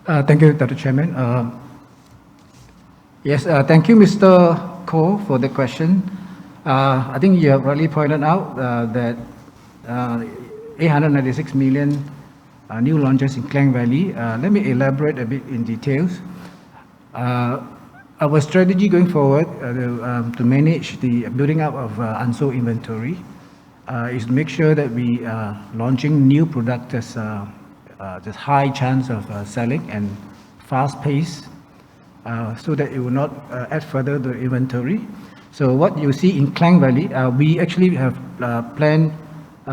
Speaker 10: Thank you, Dr. Chairman. Yes, thank you, Mr. Ko, for the question. I think you have rightly pointed out that 896 million new launches in Klang Valley. Let me elaborate a bit in details. Our strategy going forward to manage the building up of unsold inventory is to make sure that we are launching new products there's high chance of selling and fast pace so that it will not add further to the inventory. So what you see in Klang Valley, we actually have planned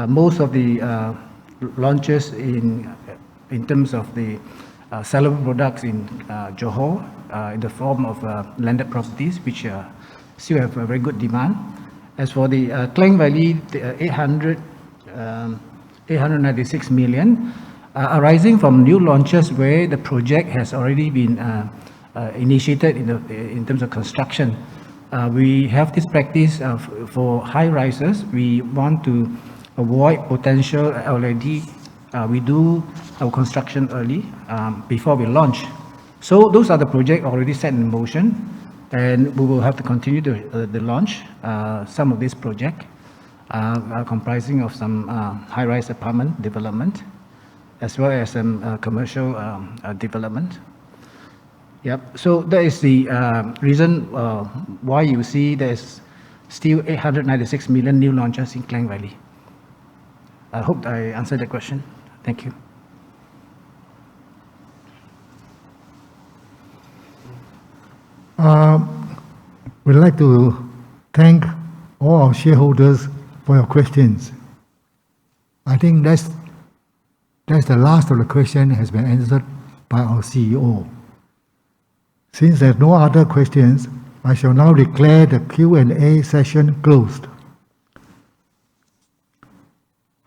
Speaker 10: most of the launches in terms of the sellable products in Johor in the form of landed properties, which still have a very good demand. As for the Klang Valley, the 896 million arising from new launches where the project has already been initiated in terms of construction. We have this practice for high rises. We want to avoid potential already. We do our construction early before we launch. So those are the projects already set in motion, and we will have to continue the launch. Some of these projects are comprising of some high-rise apartment development, as well as some commercial development. Yep. So that is the reason why you see there's still 896 million new launches in Klang Valley. I hope I answered the question. Thank you.
Speaker 5: We'd like to thank all our shareholders for your questions. I think that's the last of the question has been answered by our CEO. Since there's no other questions, I shall now declare the Q&A session closed.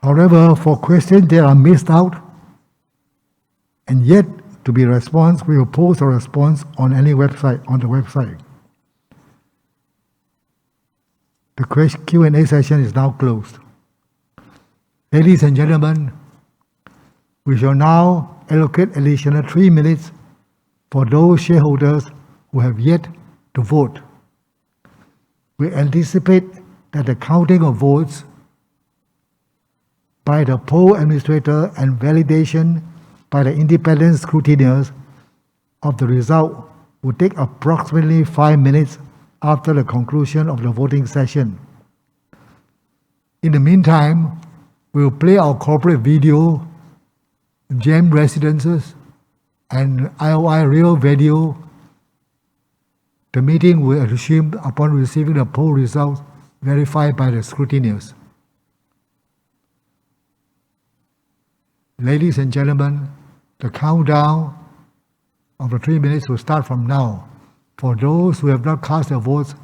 Speaker 5: However, for questions that are missed out and yet to be responded, we will post a response on the website. The Q&A session is now closed. Ladies and gentlemen, we shall now allocate additional 3 minutes for those shareholders who have yet to vote. We anticipate that the counting of votes by the poll administrator and validation by the independent scrutineers of the result will take approximately 5 minutes after the conclusion of the voting session. In the meantime, we will play our corporate video, GEM Residences, and IOI Real Video. The meeting will resume upon receiving the poll results verified by the scrutineers. Ladies and gentlemen, the countdown of the 3 minutes will start from now. For those who have not cast their votes,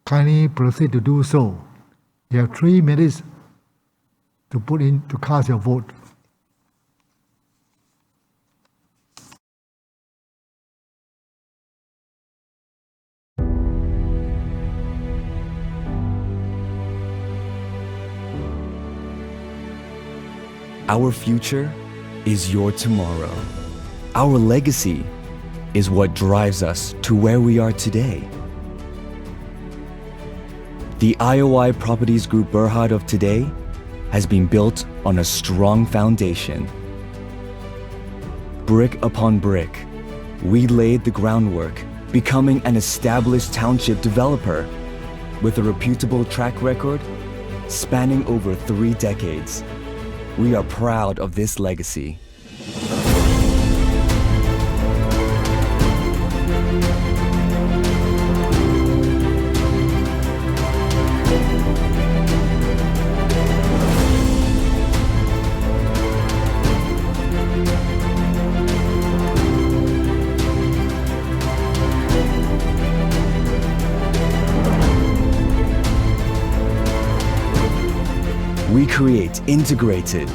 Speaker 5: kindly proceed to do so. You have 3 minutes to cast your vote.
Speaker 1: Our future is your tomorrow. Our legacy is what drives us to where we are today. The IOI Properties Group Berhad of today has been built on a strong foundation. Brick upon brick, we laid the groundwork, becoming an established township developer with a reputable track record spanning over 3 decades. We are proud of this legacy. We create integrated,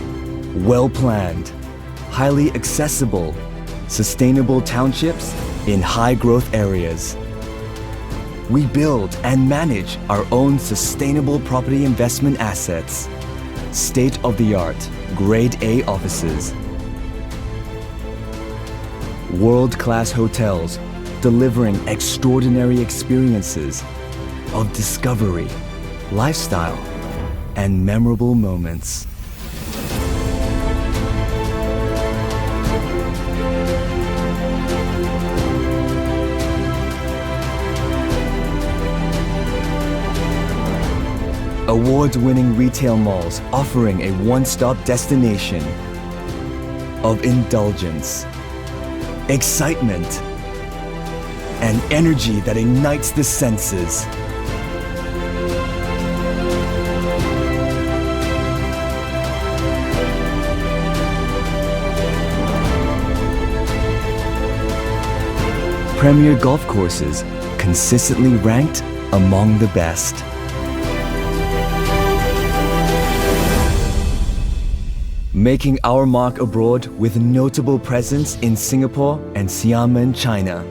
Speaker 1: well-planned, highly accessible, sustainable townships in high-growth areas. We build and manage our own sustainable property investment assets, state-of-the-art, Grade A offices, world-class hotels delivering extraordinary experiences of discovery, lifestyle, and memorable moments. Award-winning retail malls offering a one-stop destination of indulgence, excitement, and energy that ignites the senses. Premier golf courses consistently ranked among the best. Making our mark abroad with notable presence in Singapore and Xiamen, China.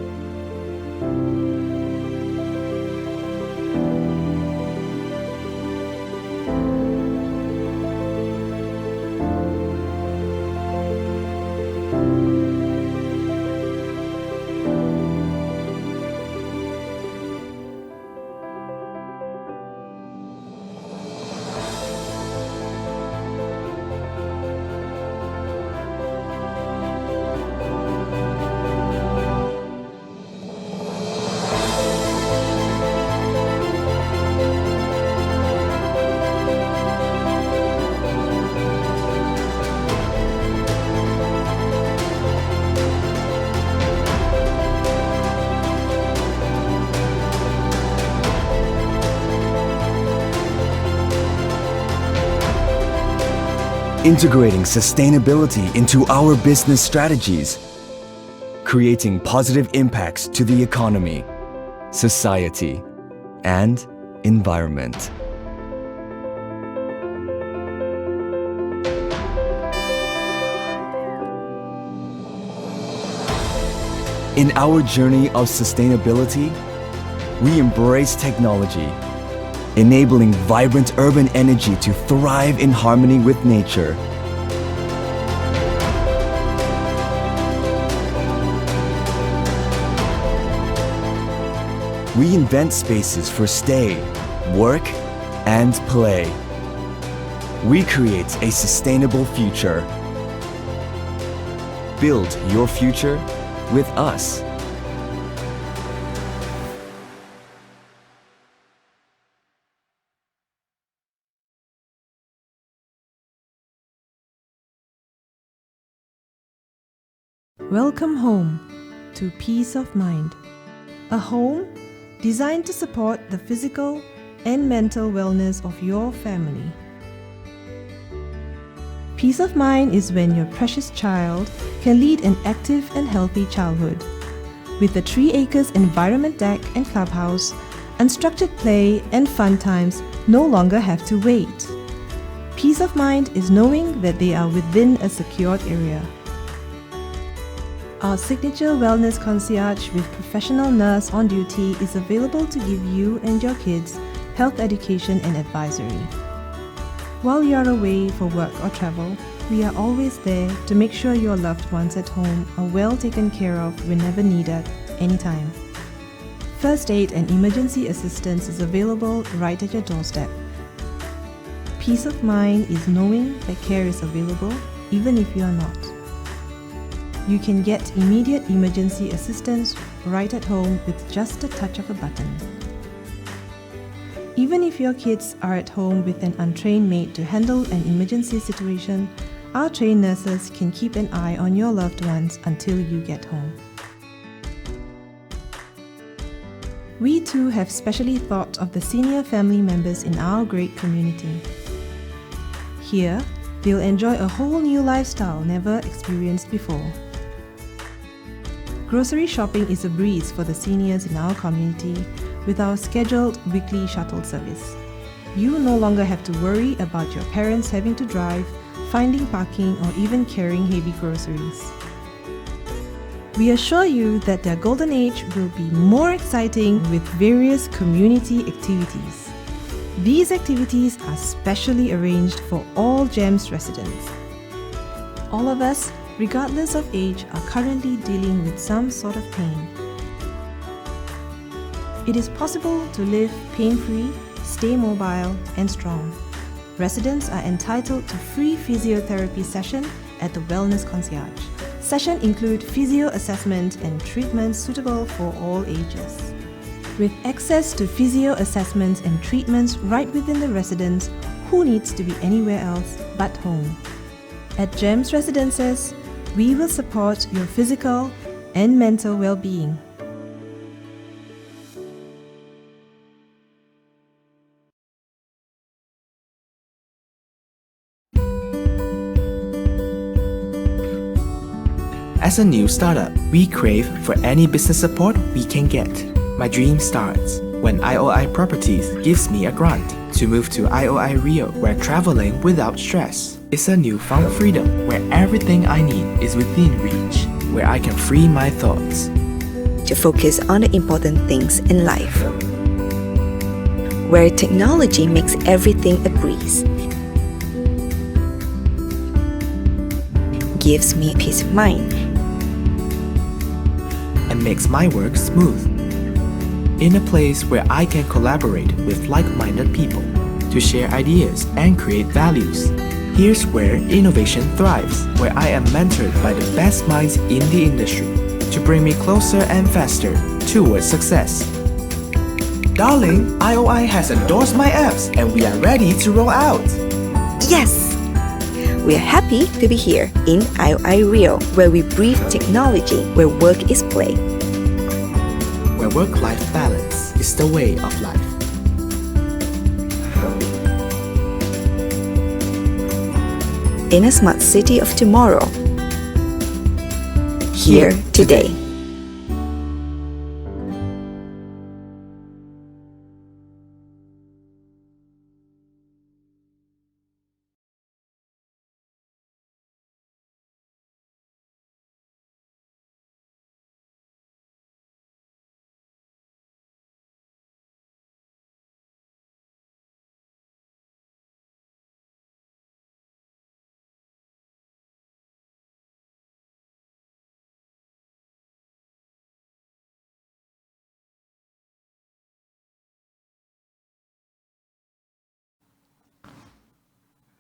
Speaker 1: integrating sustainability into our business strategies, creating positive impacts to the economy, society, and environment. In our journey of sustainability, we embrace technology, enabling vibrant urban energy to thrive in harmony with nature. We invent spaces for stay, work, and play. We create a sustainable future. Build your future with us.
Speaker 2: Welcome home to Peace of Mind, a home designed to support the physical and mental wellness of your family. Peace of mind is when your precious child can lead an active and healthy childhood. With the 3 acres environment deck and clubhouse, unstructured play and fun times no longer have to wait. Peace of mind is knowing that they are within a secured area. Our signature wellness concierge with professional nurse on duty is available to give you and your kids health education and advisory. While you are away for work or travel, we are always there to make sure your loved ones at home are well taken care of whenever needed, anytime. First aid and emergency assistance is available right at your doorstep. Peace of mind is knowing that care is available even if you are not. You can get immediate emergency assistance right at home with just a touch of a button. Even if your kids are at home with an untrained maid to handle an emergency situation, our trained nurses can keep an eye on your loved ones until you get home. We too have specially thought of the senior family members in our great community. Here, they'll enjoy a whole new lifestyle never experienced before. Grocery shopping is a breeze for the seniors in our community with our scheduled weekly shuttle service. You no longer have to worry about your parents having to drive, finding parking, or even carrying heavy groceries. We assure you that their golden age will be more exciting with various community activities. These activities are specially arranged for all GEMS residents. All of us, regardless of age, are currently dealing with some sort of pain. It is possible to live pain-free, stay mobile and strong. Residents are entitled to free physiotherapy session at the Wellness Concierge. Sessions include physio assessment and treatments suitable for all ages. With access to physio assessments and treatments right within the residence, who needs to be anywhere else but home? At GEMS Residences, we will support your physical and mental well-being.
Speaker 3: As a new startup, we crave for any business support we can get. My dream starts when IOI Properties gives me a grant to move to IOI Rio, where traveling without stress is a newfound freedom, where everything I need is within reach, where I can free my thoughts
Speaker 4: to focus on the important things in life, where technology makes everything a breeze, gives me peace of mind,
Speaker 3: and makes my work smooth. In a place where I can collaborate with like-minded people to share ideas and create values. Here's where innovation thrives, where I am mentored by the best minds in the industry to bring me closer and faster towards success. Darling, IOI has endorsed my apps and we are ready to roll out.
Speaker 4: Yes! We are happy to be here in IOI Rio, where we breathe technology, where work is play,
Speaker 3: where work-life balance is the way of life.
Speaker 4: in a smart city of tomorrow. Here today.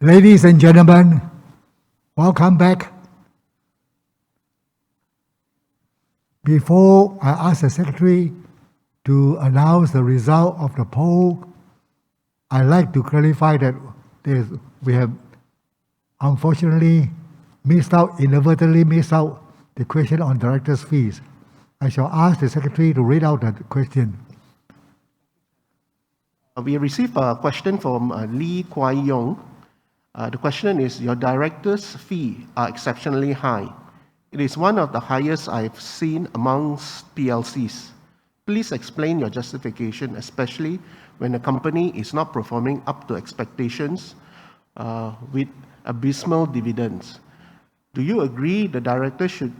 Speaker 5: Ladies and gentlemen, welcome back. Before I ask the Secretary to announce the result of the poll, I'd like to clarify that we have unfortunately inadvertently missed out the question on director's fees. I shall ask the Secretary to read out the question.
Speaker 9: We received a question from Lee Kwai Yong. The question is, your director's fee are exceptionally high. It is one of the highest I've seen amongst PLCs. Please explain your justification, especially when the company is not performing up to expectations with abysmal dividends. Do you agree the director should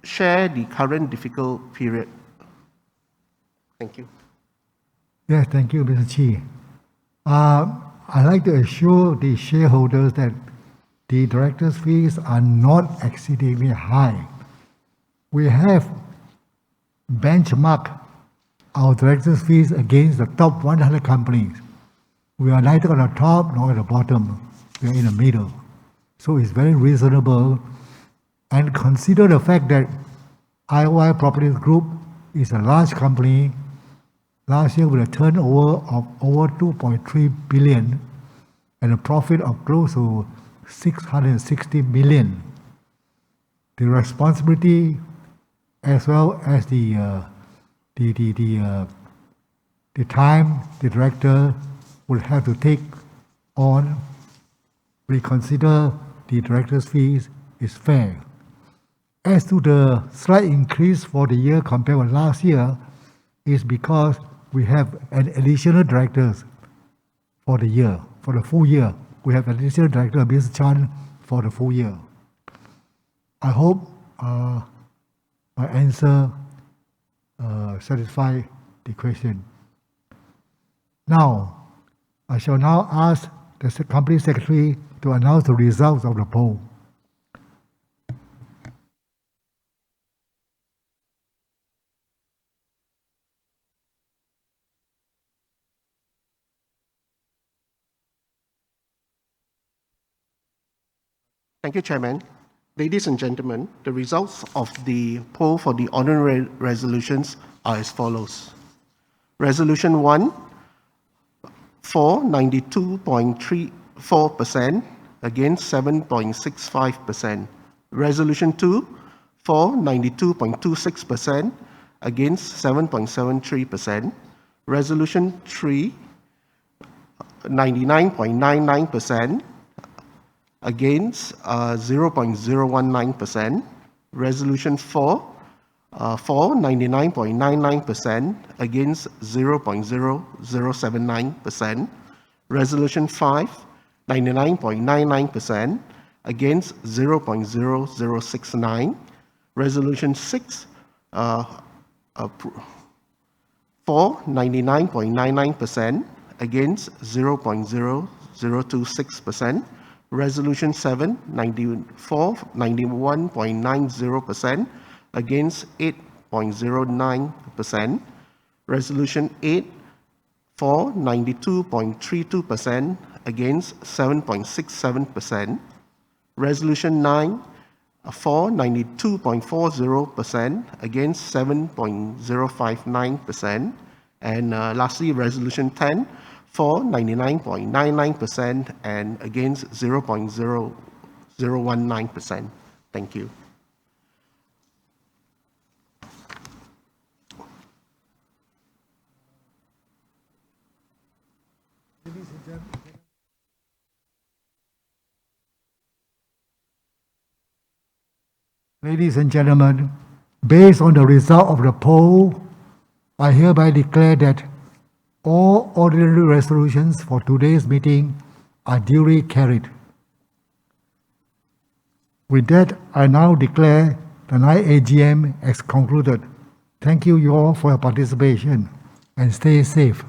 Speaker 9: share the current difficult period? Thank you.
Speaker 5: Yes, thank you, Mr. Chi. I'd like to assure the shareholders that the director's fees are not exceedingly high. We have benchmarked our director's fees against the top 100 companies. We are neither on the top nor at the bottom. We are in the middle. So it's very reasonable. And consider the fact that IOI Properties Group is a large company, last year with a turnover of over 2.3 billion and a profit of close to 660 million. The responsibility as well as the time the director will have to take on, we consider the director's fees is fair. As to the slight increase for the year compared with last year, is because we have an additional directors for the year, for the full year. We have additional director, Mr. Chan, for the full year. I hope my answer satisfy the question. Now, I shall now ask the company secretary to announce the results of the poll.
Speaker 9: Thank you, Chairman. Ladies and gentlemen, the results of the poll for the ordinary resolutions are as follows. Resolution 1, for 92.34%, against 7.65%. Resolution 2, for 92.26%, against 7.73%. Resolution 3, 99.99%, against 0.019%. Resolution 4, for 99.99%, against 0.0079%. Resolution 5, 99.99%, against 0.0069. Resolution 6, for 99.99%, against 0.0026%. Resolution 7, 91.90%, against 8.09%. Resolution 8, for 92.32%, against 7.67%. Resolution 9, for 92.40%, against 7.059%. And lastly, Resolution 10, for 99.99% and against 0.0019%. Thank you.
Speaker 5: Ladies and gentlemen, based on the result of the poll, I hereby declare that all ordinary resolutions for today's meeting are duly carried. With that, I now declare the night AGM as concluded. Thank you all for your participation and stay safe.